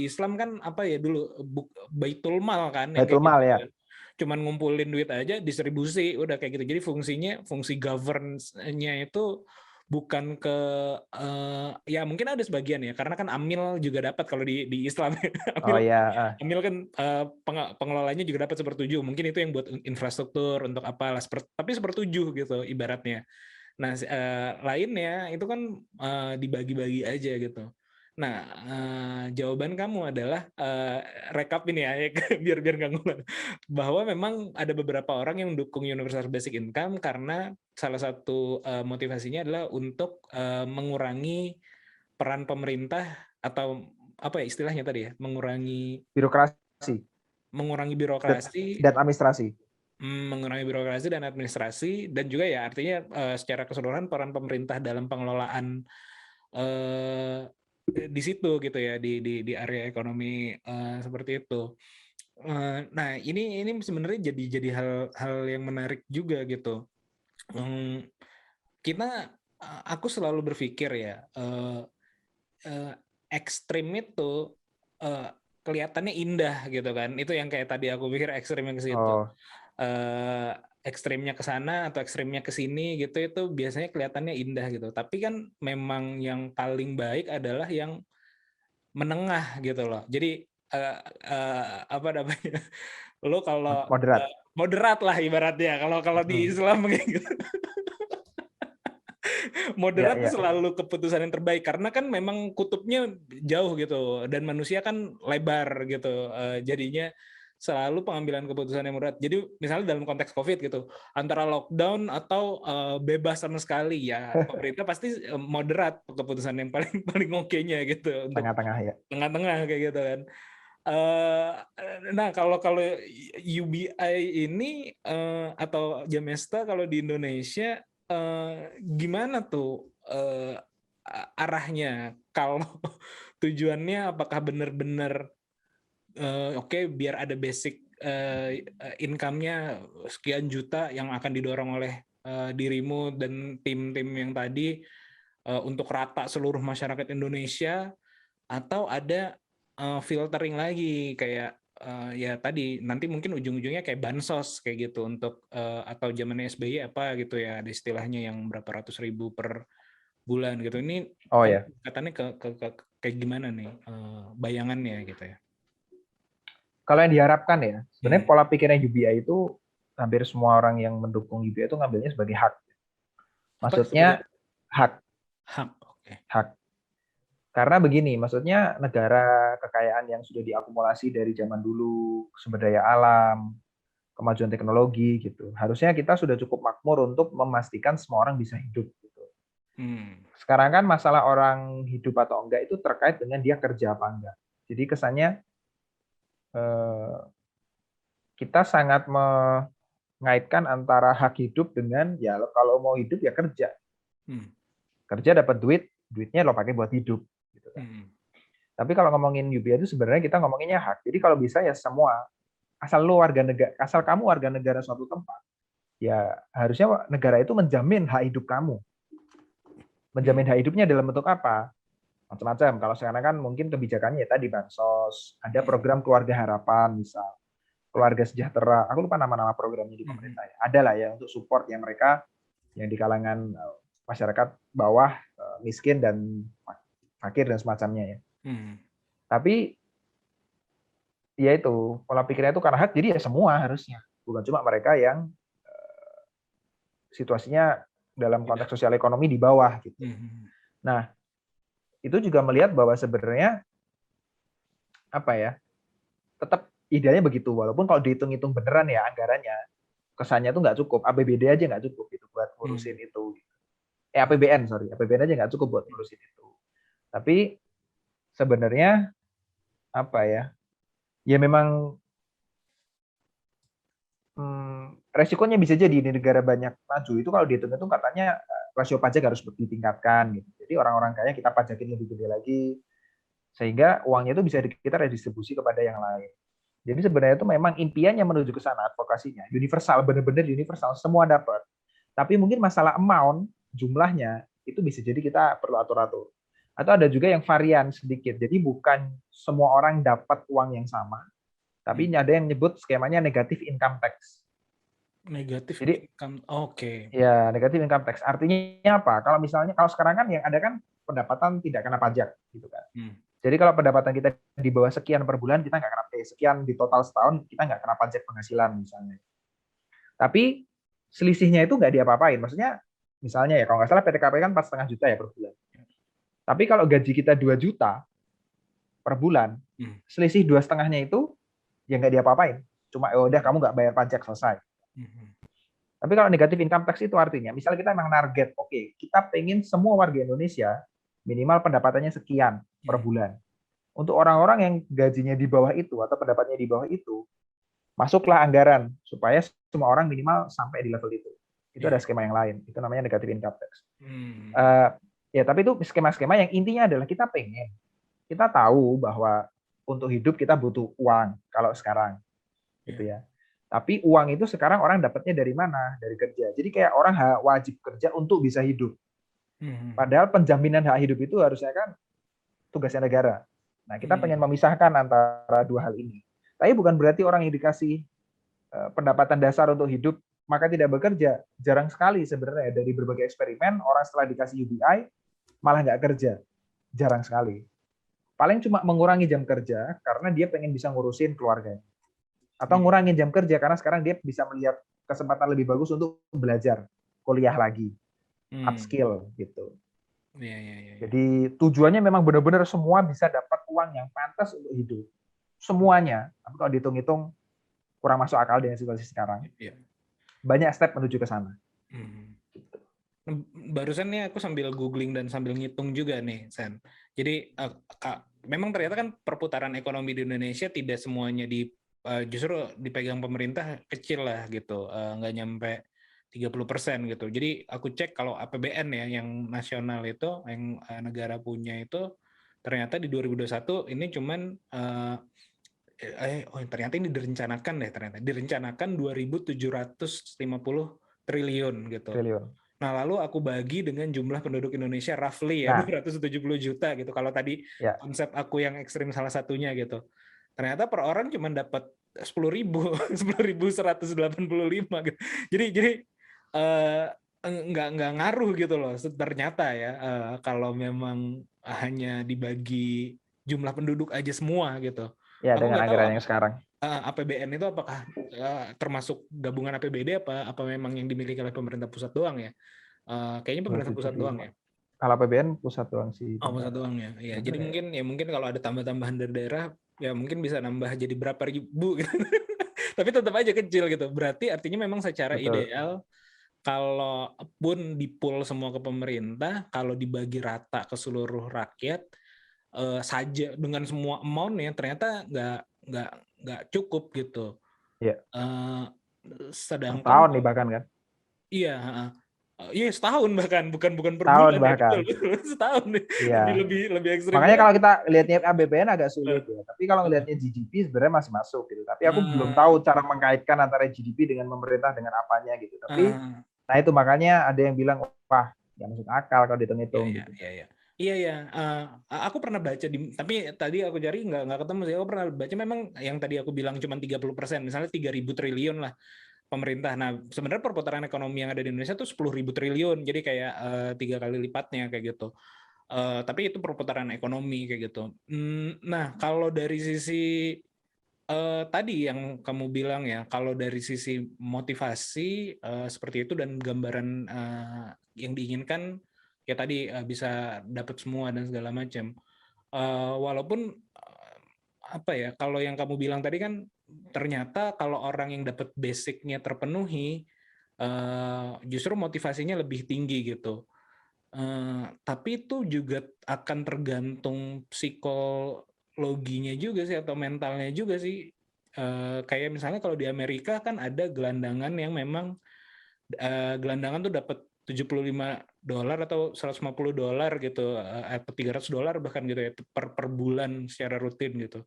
Islam kan apa ya dulu Baitul Mal kan, Baitul Mal ya. Cuman ngumpulin duit aja, distribusi udah kayak gitu. Jadi fungsi governance-nya itu bukan ke ya mungkin ada sebagian ya, karena kan amil juga dapat kalau di Islam. Amil kan pengelolanya juga dapat 1/7. Mungkin itu yang buat infrastruktur untuk apalah, tapi 1/7 gitu ibaratnya. Nah lainnya itu kan dibagi-bagi aja gitu. Nah jawaban kamu adalah rekap ini ya biar nggak ngulang, bahwa memang ada beberapa orang yang mendukung universal basic income karena salah satu motivasinya adalah untuk mengurangi peran pemerintah atau apa ya istilahnya tadi ya, mengurangi birokrasi dan administrasi. Mengurangi birokrasi dan administrasi, dan juga ya artinya secara keseluruhan peran pemerintah dalam pengelolaan di situ gitu ya, di area ekonomi seperti itu. Nah ini sebenarnya jadi hal yang menarik juga gitu. Aku selalu berpikir ya ekstrim itu kelihatannya indah gitu kan, itu yang kayak tadi aku pikir ekstrimnya ke situ. Ekstrimnya ke sana atau ekstrimnya ke sini gitu, itu biasanya kelihatannya indah gitu. Tapi kan memang yang paling baik adalah yang menengah gitu loh. Jadi apa namanya? Lo kalau moderat lah ibaratnya. Kalau di Islam gitu. Moderat itu selalu keputusan yang terbaik karena kan memang kutubnya jauh gitu dan manusia kan lebar gitu. Jadinya selalu pengambilan keputusan yang moderat. Jadi misalnya dalam konteks COVID gitu, antara lockdown atau bebas sama sekali ya, pemerintah pasti moderat keputusan yang paling oke-nya gitu. Tengah-tengah ya. Tengah-tengah kayak gitu kan. Nah kalau UBI ini atau Jamesta kalau di Indonesia gimana tuh arahnya. Kalau tujuannya apakah benar-benar oke, biar ada basic income-nya sekian juta yang akan didorong oleh dirimu dan tim-tim yang tadi untuk rata seluruh masyarakat Indonesia, atau ada filtering lagi kayak ya tadi nanti mungkin ujung-ujungnya kayak bansos kayak gitu untuk atau zaman SBY apa gitu ya, ada istilahnya yang berapa ratus ribu per bulan gitu. Ini Oh ya. katanya kayak gimana nih bayangannya gitu ya? Kalau yang diharapkan ya, sebenarnya pola pikirnya UBI itu hampir semua orang yang mendukung UBI itu ngambilnya sebagai hak. Maksudnya hak. Oke. Hak. Karena begini, maksudnya negara kekayaan yang sudah diakumulasi dari zaman dulu, sumber daya alam, kemajuan teknologi gitu. Harusnya kita sudah cukup makmur untuk memastikan semua orang bisa hidup gitu. Sekarang kan masalah orang hidup atau enggak itu terkait dengan dia kerja apa enggak. Jadi kesannya kita sangat mengaitkan antara hak hidup dengan ya kalau mau hidup ya kerja. Kerja dapat duit, duitnya lo pakai buat hidup. Gitu kan. Tapi kalau ngomongin UBI itu sebenarnya kita ngomonginnya hak. Jadi kalau bisa ya semua, asal kamu warga negara suatu tempat, ya harusnya negara itu menjamin hak hidup kamu. Menjamin hak hidupnya dalam bentuk apa? Macam-macam. Kalau sekarang kan mungkin kebijakannya ya tadi bansos, ada program keluarga harapan misal, keluarga sejahtera. Aku lupa nama-nama programnya di pemerintah. Ya. Ada lah ya untuk support yang mereka yang di kalangan masyarakat bawah, miskin dan fakir dan semacamnya ya. Tapi ya itu pola pikirnya itu karena hak, jadi ya semua harusnya, bukan cuma mereka yang situasinya dalam konteks sosial ekonomi di bawah gitu. Nah, itu juga melihat bahwa sebenarnya apa ya, tetap idealnya begitu, walaupun kalau dihitung-hitung beneran ya anggarannya kesannya itu nggak cukup, APBD aja nggak cukup gitu buat ngurusin itu. APBN aja nggak cukup buat ngurusin itu. Tapi sebenarnya apa ya? Ya memang resikonya bisa jadi di negara banyak maju itu kalau dihitung-hitung katanya rasio pajak harus ditingkatkan gitu. Jadi orang-orang kaya kita pajakin lebih gede lagi sehingga uangnya itu bisa kita redistribusi kepada yang lain. Jadi sebenarnya itu memang impiannya menuju ke sana, advokasinya universal, benar-benar universal, semua dapat. Tapi mungkin masalah amount, jumlahnya itu bisa jadi kita perlu atur-atur. Atau ada juga yang varian sedikit. Jadi bukan semua orang dapat uang yang sama. Tapi ada yang nyebut skemanya negatif income tax. Negatif income, oke. Ya, negatif income tax. Artinya apa? Kalau misalnya, kalau sekarang kan yang ada kan pendapatan tidak kena pajak, gitu kan. Jadi kalau pendapatan kita di bawah sekian per bulan, kita nggak kena sekian di total setahun, kita nggak kena pajak penghasilan misalnya. Tapi selisihnya itu nggak diapa-apain. Maksudnya, misalnya ya, kalau nggak salah PTKP kan 4,5 juta ya per bulan. Tapi kalau gaji kita 2 juta per bulan, selisih 2,5-nya itu ya nggak diapa-apain. Cuma ya udah kamu nggak bayar pajak, selesai. Tapi kalau negatif income tax itu artinya, misalnya kita memang target, oke, kita pengen semua warga Indonesia minimal pendapatannya sekian per bulan. Untuk orang-orang yang gajinya di bawah itu atau pendapatnya di bawah itu, masuklah anggaran supaya semua orang minimal sampai di level itu. Itu ada skema yang lain. Itu namanya negatif income tax. Ya, tapi itu skema-skema yang intinya adalah kita pengen. Kita tahu bahwa untuk hidup kita butuh uang kalau sekarang. Gitu ya. Tapi uang itu sekarang orang dapatnya dari mana? Dari kerja. Jadi kayak orang wajib kerja untuk bisa hidup. Padahal penjaminan hak hidup itu harusnya kan tugasnya negara. Nah, kita pengen memisahkan antara dua hal ini. Tapi bukan berarti orang yang dikasih pendapatan dasar untuk hidup maka tidak bekerja. Jarang sekali sebenarnya dari berbagai eksperimen orang setelah dikasih UBI malah nggak kerja. Jarang sekali. Paling cuma mengurangi jam kerja karena dia pengen bisa ngurusin keluarganya. Atau ngurangin jam kerja karena sekarang dia bisa melihat kesempatan lebih bagus untuk belajar, kuliah lagi, upskill gitu. Jadi tujuannya memang benar-benar semua bisa dapat uang yang pantas untuk hidup. Semuanya. Tapi kalau dihitung-hitung kurang masuk akal dengan situasi sekarang. Banyak step menuju ke sana. Barusan nih aku sambil googling dan sambil ngitung juga nih, Sen. Jadi memang ternyata kan perputaran ekonomi di Indonesia tidak semuanya justru dipegang pemerintah kecil lah gitu, nggak nyampe 30% gitu. Jadi aku cek kalau APBN ya yang nasional itu, yang negara punya itu ternyata di 2021 ini cuman ternyata ini direncanakan deh, ternyata direncanakan 2.750 triliun gitu. Triliun. Nah, lalu aku bagi dengan jumlah penduduk Indonesia roughly ya, 270 juta gitu. Kalau tadi konsep aku yang ekstrim salah satunya gitu. Ternyata per orang cuma dapat 10.000, 10.185 gitu. Jadi nggak ngaruh gitu loh ternyata ya, kalau memang hanya dibagi jumlah penduduk aja semua gitu. Ya, Aku dengan nggak tahu anggaran yang sekarang. APBN itu apakah termasuk gabungan APBD apa memang yang dimiliki oleh pemerintah pusat doang ya? Kayaknya pemerintah pusat doang ya. Kalau APBN pusat doang sih. Oh, pusat doang ya. Ya, jadi mungkin kalau ada tambah-tambahan dari daerah ya mungkin bisa nambah jadi berapa ribu gitu. Tapi tetap aja kecil gitu. Berarti artinya memang secara ideal kalau pun di-pool semua ke pemerintah, kalau dibagi rata ke seluruh rakyat saja dengan semua amount-nya ternyata nggak cukup gitu. Iya. Sedangkan setahun nih bahkan kan. Iya, iya setahun bahkan bukan per Tahun bulan bahkan. ya, betul. Setahun nih. Iya. Lebih ekstrim. Makanya kalau kita lihatnya APBN agak sulit ya. Tapi kalau lihatnya GDP sebenarnya masih masuk gitu. Tapi aku belum tahu cara mengkaitkan antara GDP dengan pemerintah dengan apanya gitu. Tapi nah itu makanya ada yang bilang wah nggak masuk akal kalau dihitung-hitung. Iya. Aku pernah baca tapi tadi aku cari nggak ketemu sih. Aku pernah baca memang yang tadi aku bilang cuma 30%, misalnya 3.000 triliun lah pemerintah. Nah, sebenarnya perputaran ekonomi yang ada di Indonesia tuh 10.000 triliun, jadi kayak 3 kali lipatnya kayak gitu. Tapi itu perputaran ekonomi kayak gitu. Nah, kalau dari sisi tadi yang kamu bilang ya, kalau dari sisi motivasi seperti itu dan gambaran yang diinginkan ya tadi bisa dapat semua dan segala macam. Walaupun apa ya, kalau yang kamu bilang tadi kan ternyata kalau orang yang dapat basic-nya terpenuhi justru motivasinya lebih tinggi gitu. Tapi itu juga akan tergantung psikologinya juga sih atau mentalnya juga sih. Kayak misalnya kalau di Amerika kan ada gelandangan yang memang gelandangan tuh dapat $75 atau $150 gitu, atau $300 bahkan gitu ya per bulan secara rutin gitu.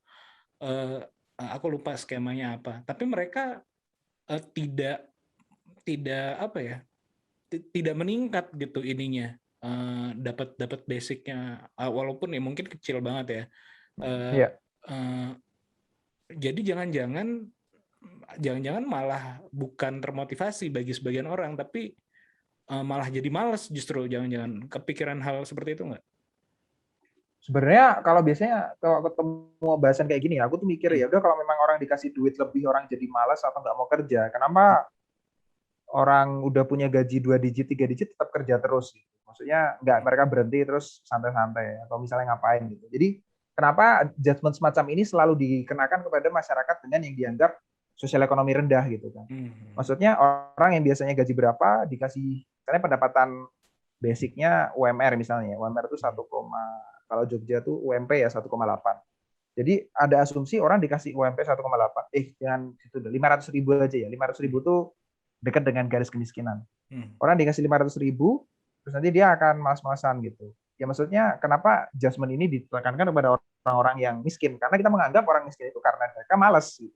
Aku lupa skemanya apa. Tapi mereka tidak apa ya, tidak meningkat gitu ininya, dapat basicnya, walaupun ya mungkin kecil banget ya. Jadi jangan-jangan malah bukan termotivasi bagi sebagian orang, tapi malah jadi malas justru, jangan-jangan kepikiran hal seperti itu nggak? Sebenarnya kalau biasanya kalau ketemu bahasan kayak gini aku tuh mikir ya udah kalau memang orang dikasih duit lebih orang jadi malas atau nggak mau kerja, kenapa orang udah punya gaji 2 digit 3 digit tetap kerja terus gitu. Maksudnya nggak mereka berhenti terus santai-santai atau misalnya ngapain gitu. Jadi kenapa judgement semacam ini selalu dikenakan kepada masyarakat dengan yang dianggap sosial ekonomi rendah gitu kan. Maksudnya orang yang biasanya gaji berapa dikasih misalnya pendapatan basicnya UMR misalnya. UMR itu 1, kalau Jogja tuh UMP ya 1,8. Jadi ada asumsi orang dikasih UMP 1,8. Jangan itu 500.000 aja ya. 500.000 tuh dekat dengan garis kemiskinan. Orang dikasih 500.000 terus nanti dia akan malas-malasan gitu. Ya maksudnya kenapa adjustment ini ditekankan kepada orang-orang yang miskin? Karena kita menganggap orang miskin itu karena mereka malas gitu.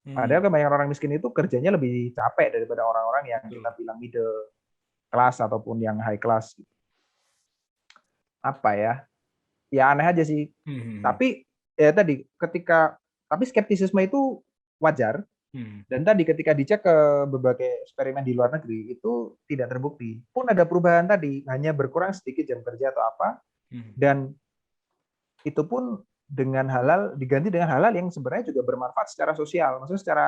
Padahal kebanyakan orang miskin itu kerjanya lebih capek daripada orang-orang yang kita bilang middle class ataupun yang high class. Gitu. Apa ya? Ya aneh aja sih. Tapi ya tadi tapi skeptisisme itu wajar. Dan tadi ketika dicek ke berbagai eksperimen di luar negeri itu tidak terbukti. Pun ada perubahan tadi, hanya berkurang sedikit jam kerja atau apa. Dan itu pun dengan diganti dengan halal yang sebenarnya juga bermanfaat secara sosial. Maksudnya secara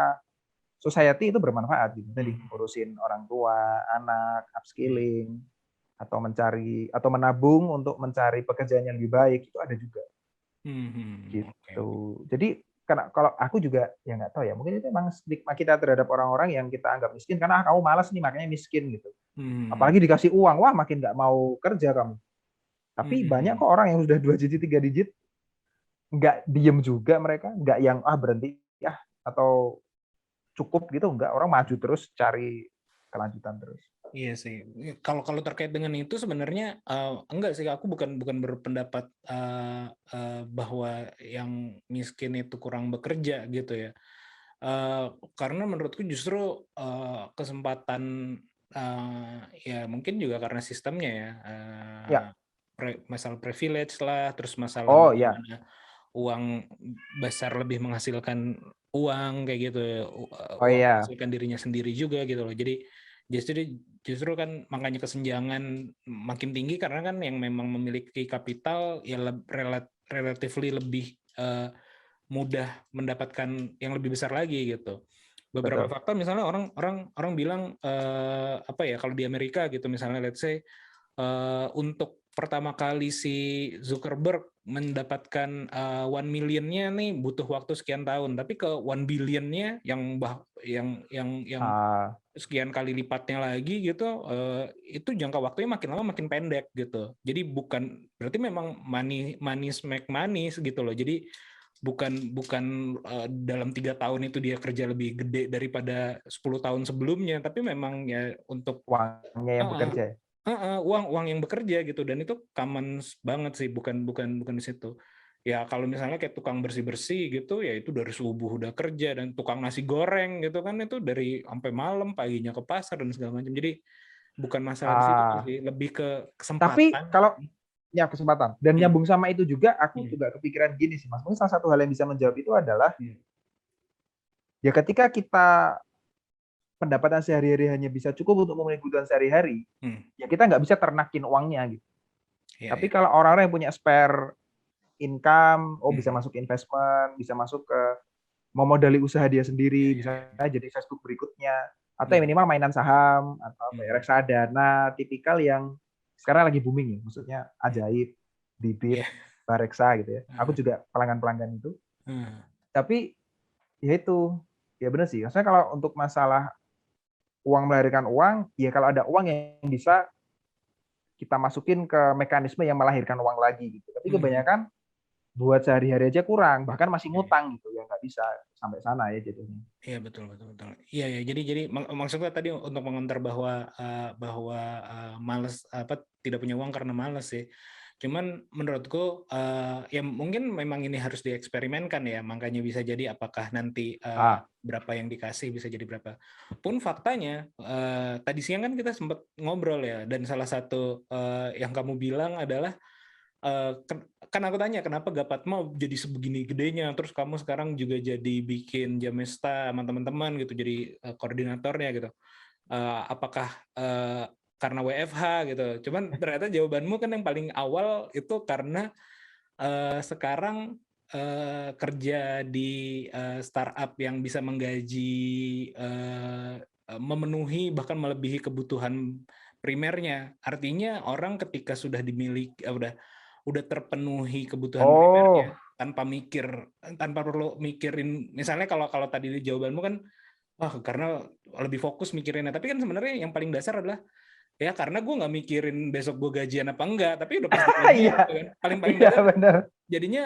society itu bermanfaat gitu. Tadi ngurusin orang tua, anak, upskilling atau menabung untuk mencari pekerjaan yang lebih baik itu ada juga. Gitu. Jadi kalau aku juga ya nggak tahu ya, mungkin itu memang stigma kita terhadap orang-orang yang kita anggap miskin karena kamu malas nih makanya miskin gitu. Apalagi dikasih uang, wah makin nggak mau kerja kamu. Tapi banyak kok orang yang sudah 2 digit 3 digit nggak diem juga mereka, nggak yang berhenti ya atau cukup gitu, nggak, orang maju terus cari kelanjutan terus. Iya sih. Kalau kalau terkait dengan itu sebenarnya enggak sih, aku bukan berpendapat bahwa yang miskin itu kurang bekerja gitu ya. Karena menurutku justru kesempatan ya mungkin juga karena sistemnya ya, Ya. masalah privilege lah, terus masalah Oh ya. bagaimana uang besar lebih menghasilkan uang kayak gitu, Oh uang iya. menghasilkan dirinya sendiri juga gitu loh. Jadi justru kan makanya kesenjangan makin tinggi karena kan yang memang memiliki kapital ya relatively lebih mudah mendapatkan yang lebih besar lagi gitu. Beberapa Betul. fakta misalnya orang bilang apa ya, kalau di Amerika gitu misalnya let's say untuk pertama kali si Zuckerberg mendapatkan 1 million-nya nih butuh waktu sekian tahun, tapi ke 1 billion-nya yang Ah, sekian kali lipatnya lagi gitu, itu jangka waktunya makin lama makin pendek gitu. Jadi berarti memang money make money gitu loh. Jadi bukan dalam 3 tahun itu dia kerja lebih gede daripada 10 tahun sebelumnya, tapi memang ya untuk uangnya yang bekerja. uang yang bekerja gitu, dan itu common banget sih, bukan di situ. Ya kalau misalnya kayak tukang bersih-bersih gitu, ya itu dari subuh udah kerja, dan tukang nasi goreng gitu kan itu dari sampai malam, paginya ke pasar dan segala macam. Jadi bukan masalah di situ Ah, sih, lebih ke tapi kesempatan. kalau ya kesempatan dan Hmm. nyambung sama itu juga, aku Hmm. juga kepikiran gini sih Mas. Mungkin salah satu hal yang bisa menjawab itu adalah ya ketika kita pendapatan sehari-hari hanya bisa cukup untuk memenuhi kebutuhan sehari-hari, ya kita nggak bisa ternakin uangnya gitu. Ya, Tapi ya. kalau orang-orang yang punya spare income, bisa Hmm. masuk investment, bisa masuk ke memodali usaha dia sendiri, Ya, bisa ya. jadi Facebook berikutnya, atau yang minimal mainan saham, atau apa ya, reksadana, tipikal yang sekarang lagi booming ya, maksudnya Ajaib, Bibit, Ya. Bareksa gitu ya. Aku juga pelanggan-pelanggan itu. Tapi ya itu, ya benar sih. Maksudnya kalau untuk masalah uang melahirkan uang, ya kalau ada uang yang bisa kita masukin ke mekanisme yang melahirkan uang lagi gitu. Tapi kebanyakan buat sehari-hari aja kurang, bahkan masih ngutang gitu, ya nggak bisa sampai sana ya jadinya. Iya betul. Iya ya. Jadi maksudnya tadi untuk mengantar bahwa malas tidak punya uang karena malas sih. Cuman menurutku ya mungkin memang ini harus dieksperimenkan ya. Makanya bisa jadi apakah nanti berapa yang dikasih bisa jadi berapa. Pun faktanya tadi siang kan kita sempat ngobrol ya, dan salah satu yang kamu bilang adalah kan aku tanya kenapa Gapatma jadi sebegini gedenya, terus kamu sekarang juga jadi bikin Jamesta sama teman-teman gitu, jadi koordinatornya gitu. Apakah karena WFH gitu? Cuman ternyata jawabanmu kan yang paling awal itu karena sekarang kerja di startup yang bisa menggaji memenuhi bahkan melebihi kebutuhan primernya. Artinya orang ketika sudah dimiliki udah terpenuhi kebutuhan primernya tanpa perlu mikirin, misalnya kalau tadi di jawabanmu kan karena lebih fokus mikirinnya, tapi kan sebenarnya yang paling dasar adalah ya karena gue nggak mikirin besok gue gajian apa enggak, tapi udah pasti gajian gitu kan, paling dasar. Benar. Jadinya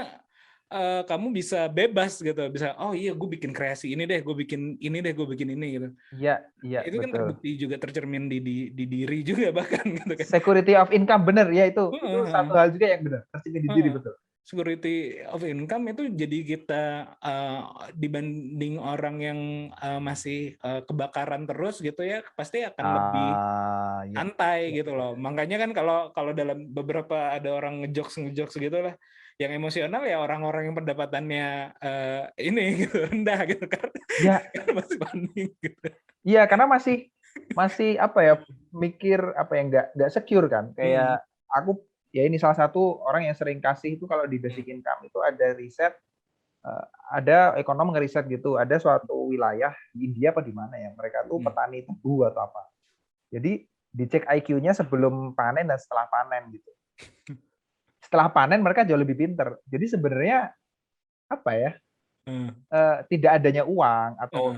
kamu bisa bebas gitu, bisa iya gue bikin kreasi ini deh, gue bikin ini deh, gue bikin ini gitu. Iya, Itu kan betul. terbukti juga, tercermin di diri juga bahkan gitu kan. Security of income benar ya, itu satu hal juga yang benar, tercermin di diri betul. Security of income itu jadi kita dibanding orang yang masih kebakaran terus gitu ya, pasti akan lebih santai gitu loh. Makanya kan kalau dalam beberapa ada orang ngejokes gitu lah, yang emosional ya orang-orang yang pendapatannya ini gitu rendah gitu karena masih panik gitu. Iya, karena masih apa ya, mikir apa yang nggak secure kan. Kayak aku ya, ini salah satu orang yang sering kasih itu kalau di basic income itu ada riset, ada ekonom ngeriset gitu, ada suatu wilayah di India apa di mana ya, mereka tuh petani tebu atau apa. Jadi dicek IQ-nya sebelum panen dan setelah panen gitu. Setelah panen mereka jauh lebih pinter. Jadi sebenarnya apa ya, tidak adanya uang atau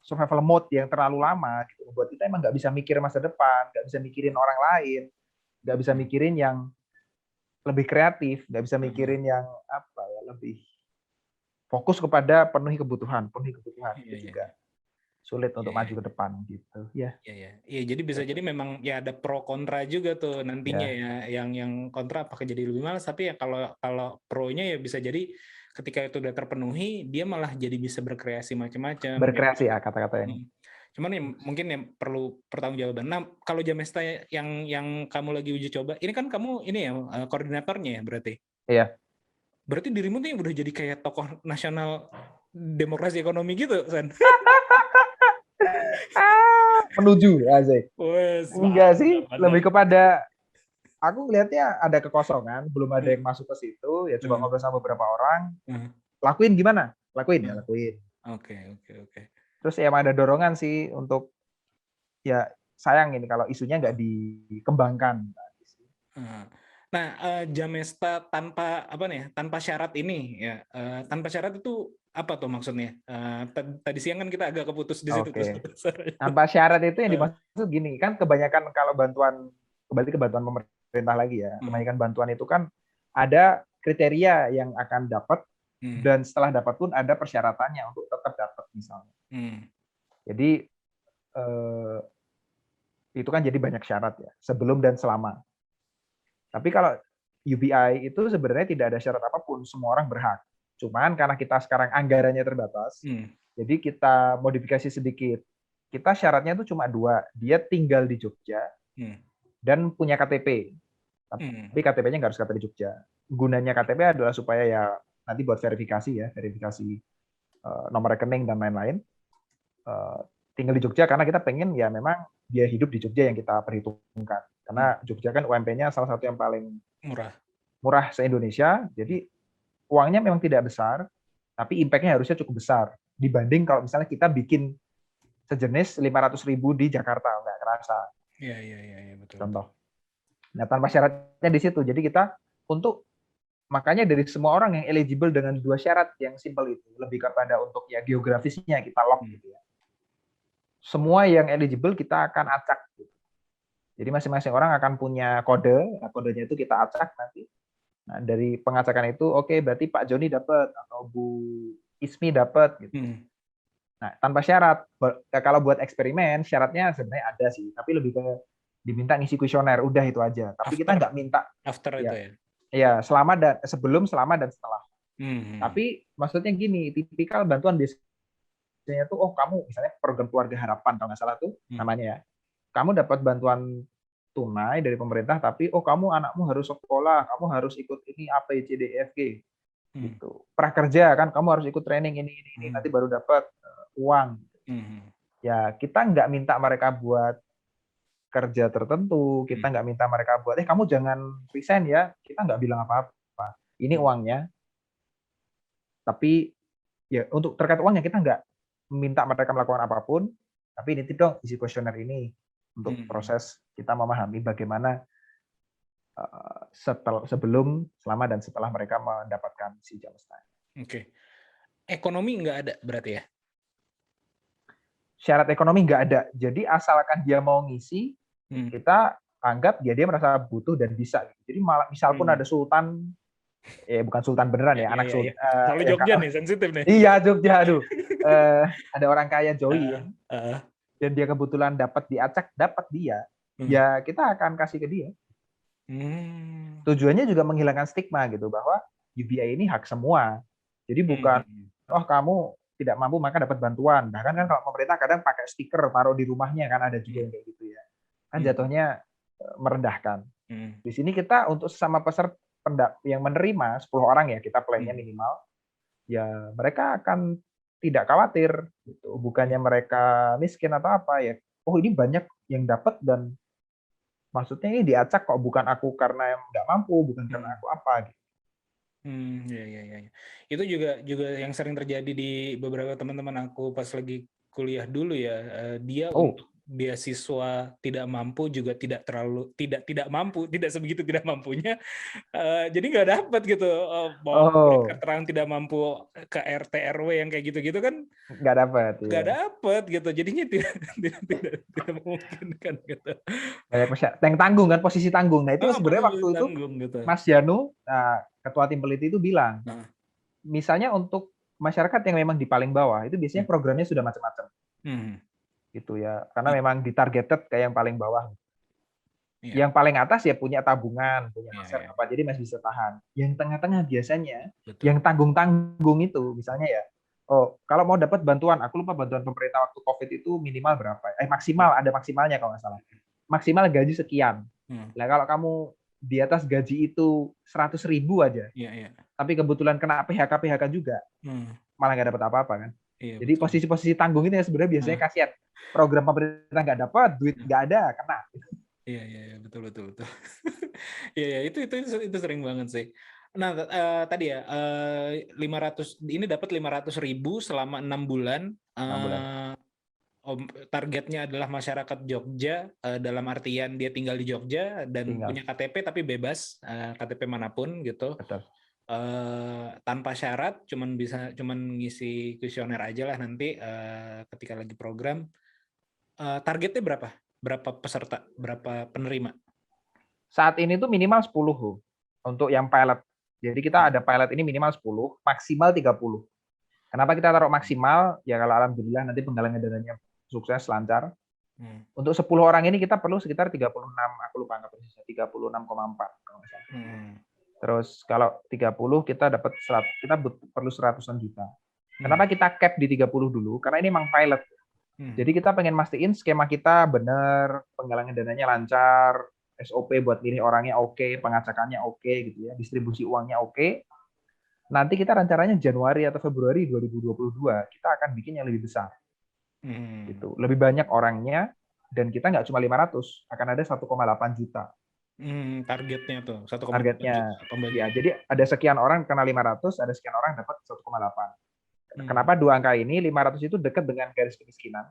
survival mode yang terlalu lama gitu, buat kita emang nggak bisa mikir masa depan, nggak bisa mikirin orang lain, nggak bisa mikirin yang lebih kreatif, nggak bisa mikirin yang apa ya, lebih fokus kepada penuhi kebutuhan itu juga sulit untuk Iya, maju ke depan gitu. Ya, Iya, jadi bisa jadi memang ya ada pro kontra juga tuh nantinya ya. ya. Yang kontra apakah jadi lebih malas, tapi ya kalau kalau pro-nya ya bisa jadi ketika itu udah terpenuhi, dia malah jadi bisa berkreasi macam-macam. Berkreasi ya kata-kata yang. Cuman ya mungkin yang perlu pertanggungjawaban. Nah, kalau Jamesta yang kamu lagi uji coba, ini kan kamu ini ya koordinatornya ya berarti. Iya. Berarti dirimu tuh udah jadi kayak tokoh nasional demokrasi ekonomi gitu, San. Menuju Azek. Wes, Enggak sih, lebih kepada aku lihatnya ada kekosongan, belum ada yang masuk ke situ, ya coba ngobrol sama beberapa orang. Lakuin gimana? Lakuin. Oke. Terus ya emang ada dorongan sih untuk ya sayang ini kalau isunya nggak dikembangkan. Nah, Jamesta tanpa apa nih? Tanpa syarat ini ya. Tanpa syarat itu apa tuh maksudnya? Tadi siang kan kita agak keputus di situ. Tanpa syarat itu yang dimaksud gini, kan kebanyakan kalau bantuan, kembali ke bantuan pemerintah lagi ya, kebanyakan bantuan itu kan ada kriteria yang akan dapat, dan setelah dapat pun ada persyaratannya untuk tetap dapat misalnya. Jadi itu kan jadi banyak syarat ya, sebelum dan selama. Tapi kalau UBI itu sebenarnya tidak ada syarat apapun, semua orang berhak. Cuman karena kita sekarang anggarannya terbatas, jadi kita modifikasi sedikit. Kita syaratnya itu cuma 2, dia tinggal di Jogja dan punya KTP. Tapi KTP-nya nggak harus KTP Jogja. Gunanya KTP adalah supaya ya nanti buat verifikasi ya, verifikasi nomor rekening dan lain-lain. Tinggal di Jogja karena kita pengen ya memang dia hidup di Jogja yang kita perhitungkan. Karena Jogja kan UMP-nya salah satu yang paling murah se-Indonesia. Jadi uangnya memang tidak besar, tapi impact-nya harusnya cukup besar dibanding kalau misalnya kita bikin sejenis 500.000 di Jakarta, nggak kerasa. Iya, betul. Contoh. Nah, tanpa syaratnya di situ. Jadi kita makanya dari semua orang yang eligible dengan 2 syarat yang simple itu, lebih kepada untuk ya geografisnya kita lock gitu ya. Semua yang eligible kita akan acak gitu. Jadi masing-masing orang akan punya kode, nah kodenya itu kita acak nanti. Nah, dari pengacakan itu, oke, berarti Pak Joni dapat atau Bu Ismi dapat gitu. Nah, tanpa syarat. Kalau buat eksperimen, syaratnya sebenarnya ada sih, tapi lebih ke diminta ngisi kuesioner, udah itu aja. Tapi kita nggak minta after itu ya. Iya, sebelum, selama dan setelah. Tapi maksudnya gini, tipikal bantuan biasanya tuh, kamu misalnya program keluarga harapan kalau nggak salah tuh namanya ya. Kamu dapat bantuan tunai dari pemerintah, tapi kamu anakmu harus sekolah, kamu harus ikut ini A, B, C, D, E, F, G. Gitu. Prakerja kan, kamu harus ikut training ini, nanti baru dapat uang. Ya, kita nggak minta mereka buat kerja tertentu, kita nggak minta mereka buat, kamu jangan resign ya, kita nggak bilang apa-apa. Ini uangnya. Tapi ya untuk terkait uangnya kita nggak minta mereka melakukan apapun, tapi ini dong isi kuesioner ini untuk proses kita memahami bagaimana sebelum, selama, dan setelah mereka mendapatkan si Jamesta. Oke. Ekonomi nggak ada berarti ya? Syarat ekonomi nggak ada. Jadi asalkan dia mau ngisi, kita anggap dia merasa butuh dan bisa. Jadi misal pun ada sultan, bukan sultan beneran ya, anak sultan. Kalau Jogja nih, sensitif nih. Iya, Jogja, aduh. Ada orang kaya Joey dan dia kebetulan dapat diacak, dapat dia, ya kita akan kasih ke dia. Tujuannya juga menghilangkan stigma gitu, bahwa UBI ini hak semua. Jadi bukan, kamu tidak mampu maka dapat bantuan. Bahkan kan kalau pemerintah kadang pakai stiker taruh di rumahnya, kan ada juga yang kayak gitu ya. Kan jatuhnya merendahkan. Di sini kita untuk sesama peserta yang menerima 10 orang ya, kita plan-nya minimal, ya mereka akan tidak khawatir gitu. Bukannya mereka miskin atau apa ya. Ini banyak yang dapat dan maksudnya ini diacak kok, bukan aku karena yang nggak mampu, bukan karena aku apa gitu. Ya. Itu juga yang sering terjadi di beberapa teman-teman aku pas lagi kuliah dulu ya. Dia untuk beasiswa tidak mampu juga tidak mampu, tidak sebegitu tidak mampunya. Jadi nggak dapat gitu. Keterangan tidak mampu ke RT RW yang kayak gitu-gitu kan nggak dapat. Nggak dapat gitu. Jadinya tidak memungkinkan gitu. Yang tanggung kan, posisi tanggung. Nah itu sebenarnya waktu itu gitu. Mas Janu, ketua tim peneliti itu bilang, misalnya untuk masyarakat yang memang di paling bawah itu biasanya programnya sudah macam-macam. Hmm. gitu ya. Karena memang ditargeted kayak yang paling bawah. Iya. Yang paling atas ya punya tabungan, punya Iya, aset iya. apa, jadi masih bisa tahan. Yang tengah-tengah biasanya, Betul. yang tanggung-tanggung itu, misalnya ya, oh kalau mau dapat bantuan, aku lupa bantuan pemerintah waktu COVID itu minimal berapa? Maksimal, ada maksimalnya kalau nggak salah. Maksimal gaji sekian. Nah kalau kamu di atas gaji itu 100.000 aja, Iya, iya. tapi kebetulan kena PHK juga, malah nggak dapat apa-apa kan. Iya, Jadi betul. posisi-posisi tanggung ini ya sebenarnya biasanya kasihan. Program pemerintah nggak dapat, duit nggak ada, kena. Iya, betul. Iya, itu sering banget sih. Nah, tadi ya 500 ini dapat 500.000 selama 6 bulan. 6 bulan. Targetnya adalah masyarakat Jogja, dalam artian dia tinggal di Jogja dan punya KTP tapi bebas, KTP manapun gitu. Betul. Tanpa syarat, cuman ngisi kuesioner aja lah nanti ketika lagi program. Targetnya berapa? Berapa peserta? Berapa penerima? Saat ini tuh minimal 10 untuk yang pilot. Jadi kita ada pilot ini minimal 10, maksimal 30. Kenapa kita taruh maksimal? Ya kalau alhamdulillah nanti penggalangan dananya sukses, lancar. Untuk 10 orang ini kita perlu sekitar 36, aku lupa angka persisnya, 36,4 kalau nggak salah. Terus kalau 30 kita dapat kita perlu 100-an juta. Kenapa kita cap di 30 dulu? Karena ini memang pilot. Jadi kita pengen mastiin skema kita benar, penggalangan dananya lancar, SOP buat milih orangnya oke, pengacakannya oke gitu ya, distribusi uangnya oke. Nanti kita rencananya Januari atau Februari 2022 kita akan bikin yang lebih besar. Gitu. Lebih banyak orangnya dan kita nggak cuma 500, akan ada 1,8 juta. Targetnya tuh 1,8 targetnya juta pembagian. Ya, jadi ada sekian orang kena 500, ada sekian orang dapat 1,8. Kenapa dua angka ini? 500 itu dekat dengan garis kemiskinan.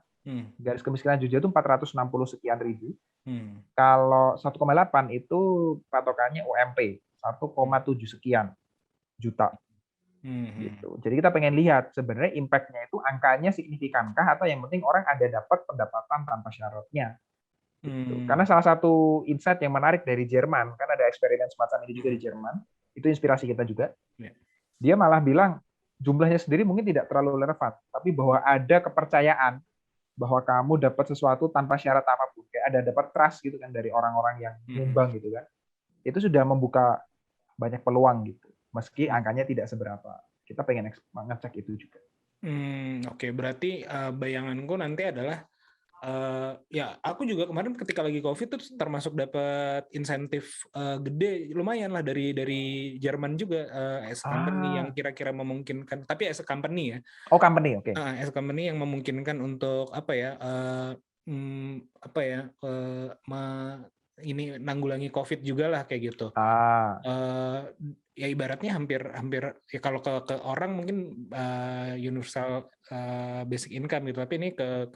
Garis kemiskinan Jogja itu 460 sekian ribu. Kalau 1,8 itu patokannya UMP 1,7 sekian juta. Gitu. Jadi kita pengen lihat sebenarnya impact-nya itu angkanya signifikankah atau yang penting orang ada dapat pendapatan tanpa syaratnya. Gitu. Karena salah satu insight yang menarik dari Jerman, kan ada eksperimen semacam ini juga di Jerman, itu inspirasi kita juga. Dia malah bilang jumlahnya sendiri mungkin tidak terlalu relevan, tapi bahwa ada kepercayaan bahwa kamu dapat sesuatu tanpa syarat apapun, kayak ada dapat trust gitu kan dari orang-orang yang nyumbang gitu kan, itu sudah membuka banyak peluang gitu, meski angkanya tidak seberapa. Kita pengen ngecek itu juga. Oke, berarti bayanganku nanti adalah ya aku juga kemarin ketika lagi COVID tuh termasuk dapat insentif gede lumayan lah dari Jerman juga, as a company yang kira-kira memungkinkan, tapi as a company ya. Oh, company, oke. As a company yang memungkinkan untuk ini nanggulangi COVID juga lah kayak gitu. Ya ibaratnya hampir ya kalau ke orang mungkin universal basic income gitu, tapi ini ke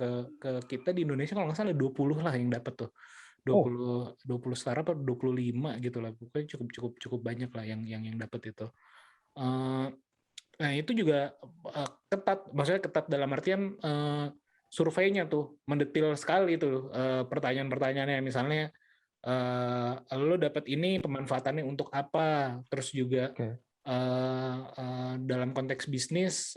kita di Indonesia kalau nggak salah 20 lah yang dapat tuh. 20 setara atau 25 gitu lah. Pokoknya cukup banyak lah yang dapat itu. Nah, itu juga ketat, maksudnya ketat dalam artian surveinya tuh mendetil sekali tuh pertanyaan-pertanyaannya, misalnya lo dapat ini pemanfaatannya untuk apa, terus juga dalam konteks bisnis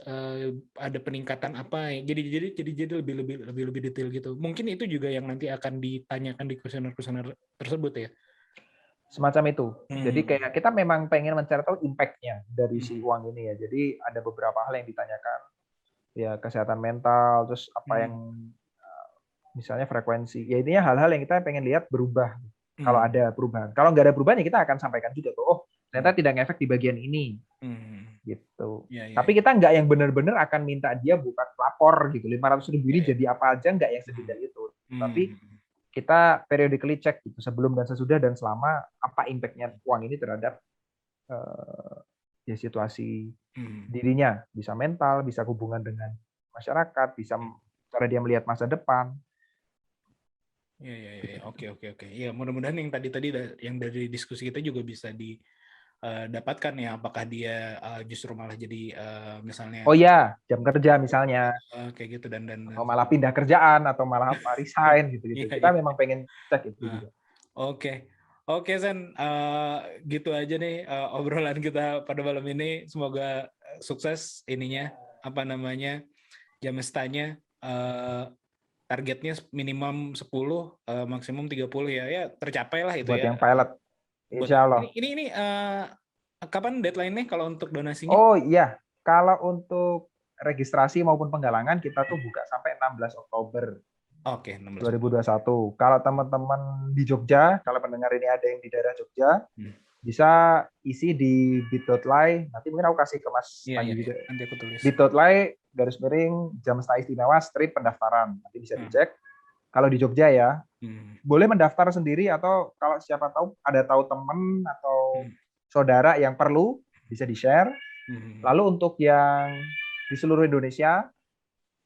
ada peningkatan apa, jadi lebih detail gitu. Mungkin itu juga yang nanti akan ditanyakan di kuesioner tersebut ya. Semacam itu. Jadi kayak kita memang pengen mencari tahu impact-nya dari si uang ini ya. Jadi ada beberapa hal yang ditanyakan, ya kesehatan mental, terus apa yang misalnya frekuensi. Ya intinya hal-hal yang kita pengen lihat berubah. Kalau ada perubahan. Kalau nggak ada perubahan ya kita akan sampaikan juga tuh. Oh, ternyata tidak ngefek di bagian ini. Gitu. Tapi kita nggak yang benar-benar akan minta dia buka lapor gitu. 500.000 ini jadi apa aja, nggak yang sedetail itu. Tapi kita periodically cek gitu, sebelum dan sesudah dan selama, apa impact-nya uang ini terhadap ya situasi dirinya, bisa mental, bisa hubungan dengan masyarakat, bisa cara dia melihat masa depan. Iya. Oke. Ya, mudah-mudahan yang tadi yang dari diskusi kita juga bisa didapatkan ya, apakah dia justru malah jadi misalnya jam kerja misalnya kayak gitu dan atau malah pindah kerjaan atau malah resign gitu. Kita memang pengen cek itu juga. Oke Sen, gitu aja nih obrolan kita pada malam ini. Semoga sukses ininya, Jamestanya. targetnya minimum 10, maksimum 30 ya. Ya tercapai lah itu buat ya. yang pilot. Buat Insya Allah. ini kapan deadline-nya kalau untuk donasinya? Oh iya, kalau untuk registrasi maupun penggalangan kita tuh buka sampai 16 Oktober Oke, 16. 2021. Kalau teman-teman di Jogja, kalau pendengar ini ada yang di daerah Jogja, bisa isi di bit.ly. Nanti mungkin aku kasih ke Mas Panji juga. Nanti aku tulis. bit.ly /Jamesta Istimewa strip pendaftaran. Nanti bisa dicek. Kalau di Jogja ya, boleh mendaftar sendiri atau kalau siapa tahu ada tahu teman atau saudara yang perlu bisa di-share. Lalu untuk yang di seluruh Indonesia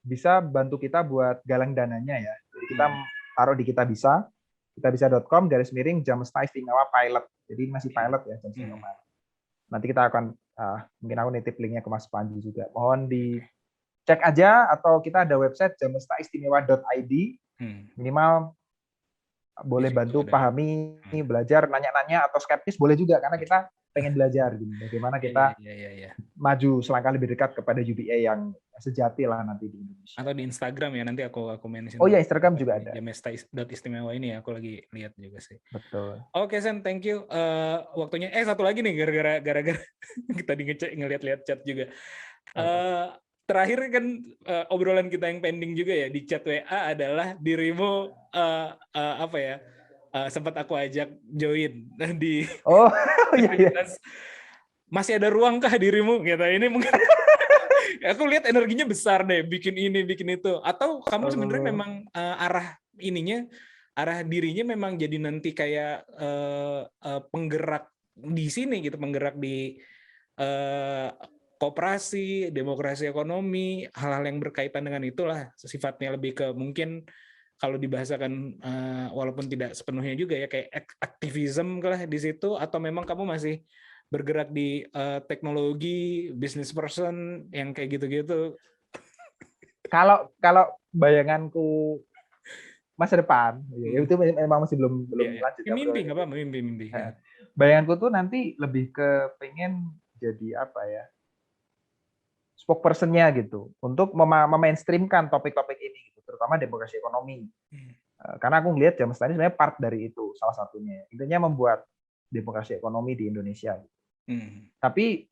bisa bantu kita buat galang dananya ya. Jadi kita taruh di kitabisa.com /Jamesta Istimewa Pilot. Jadi masih pilot ya Jamesta Istimewa. Nanti kita akan mungkin aku nitip linknya ke Mas Panji juga. Mohon dicek aja atau kita ada website jamestaistimewa.id. Minimal boleh bantu pahami, belajar, nanya-nanya atau skeptis boleh juga karena kita pengen belajar gitu. Bagaimana kita maju selangkah lebih dekat kepada UBA yang sejati lah nanti di Indonesia. Atau di Instagram ya, nanti aku mention. Oh iya, Instagram juga ada. Jamesta.istimewa ini ya, aku lagi lihat juga sih. Betul. Oke, Sen, thank you. Waktunya satu lagi nih gara-gara kita ngeliat-liat chat juga. Terakhir kan obrolan kita yang pending juga ya di chat WA adalah dirimu sempat aku ajak join di aktivitas. Masih ada ruangkah dirimu gitu. Ini mungkin aku lihat energinya besar deh, bikin ini, bikin itu. Atau kamu sebenarnya memang arah dirinya memang jadi nanti kayak penggerak di sini gitu, penggerak di koperasi, demokrasi ekonomi, hal-hal yang berkaitan dengan itulah, sifatnya lebih ke mungkin kalau dibahasakan walaupun tidak sepenuhnya juga ya kayak aktivisme lah di situ, atau memang kamu masih bergerak di teknologi, business person yang kayak gitu-gitu. Kalau bayanganku masa depan, itu memang masih belum lanjut. Mimpi nggak apa, mimpi. Bayanganku tuh nanti lebih ke pengen jadi apa ya, spokesperson-nya gitu, untuk memainstreamkan topik-topik ini, gitu, terutama demokrasi ekonomi. Karena aku ngelihat Jamesta ini sebenarnya part dari itu, salah satunya. Intinya membuat demokrasi ekonomi di Indonesia. Tapi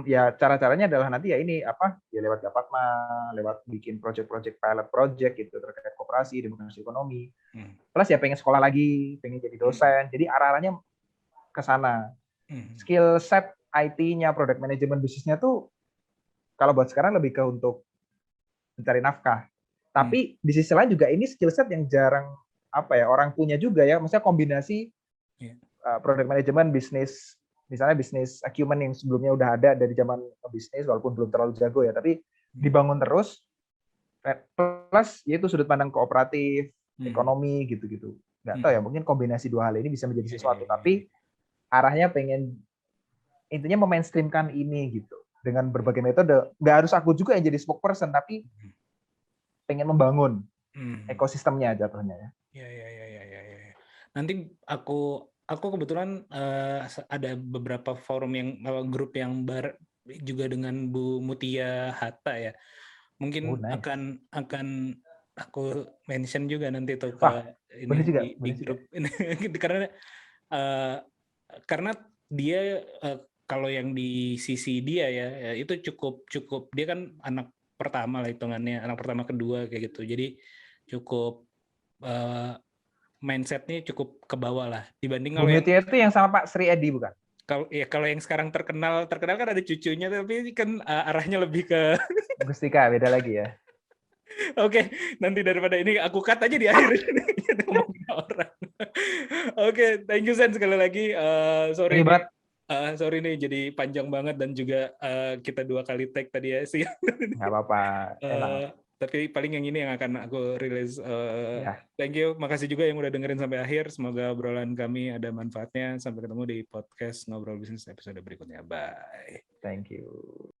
ya cara-caranya adalah nanti ya ini ya lewat Gapatma, lewat bikin project pilot project gitu terkait koperasi, demokrasi ekonomi. Plus ya pengen sekolah lagi, pengen jadi dosen. Jadi arah-arahnya ke sana. Skill set IT-nya, product management bisnisnya tuh kalau buat sekarang lebih ke untuk mencari nafkah. Tapi di sisi lain juga ini skill set yang jarang orang punya juga ya. Maksudnya kombinasi product management, bisnis, misalnya bisnis acumen yang sebelumnya udah ada dari zaman bisnis walaupun belum terlalu jago ya, tapi dibangun terus. Plus yaitu sudut pandang kooperatif, ekonomi gitu-gitu. Nggak tahu ya, mungkin kombinasi dua hal ini bisa menjadi sesuatu. Tapi arahnya pengen intinya memainstreamkan ini gitu dengan berbagai metode. Nggak harus aku juga yang jadi spokesperson, tapi pengen membangun ekosistemnya jatuhnya ya. Ya. Nanti aku kebetulan ada beberapa forum yang grup yang juga dengan Bu Mutia Hatta ya. Mungkin akan aku mention juga nanti tuh ke di grup ini karena dia kalau yang di sisi dia ya itu cukup dia kan anak pertama lah hitungannya, anak pertama kedua kayak gitu. Jadi cukup mindsetnya cukup ke bawah lah dibanding kalau yang itu yang sama Pak Sri Edi bukan? Kalau yang sekarang terkenal kan ada cucunya, tapi kan arahnya lebih ke Gustika, beda lagi ya. Oke, nanti daripada ini aku cut aja di akhir ini ngomongin orang. Oke, thank you Sen sekali lagi. Sorry nih jadi panjang banget dan juga kita 2 kali tag tadi ya sih. Nggak apa-apa. Tapi paling yang ini yang akan aku rilis. Thank you, makasih juga yang udah dengerin sampai akhir. Semoga obrolan kami ada manfaatnya. Sampai ketemu di podcast Ngobrol Bisnis episode berikutnya. Bye. Thank you.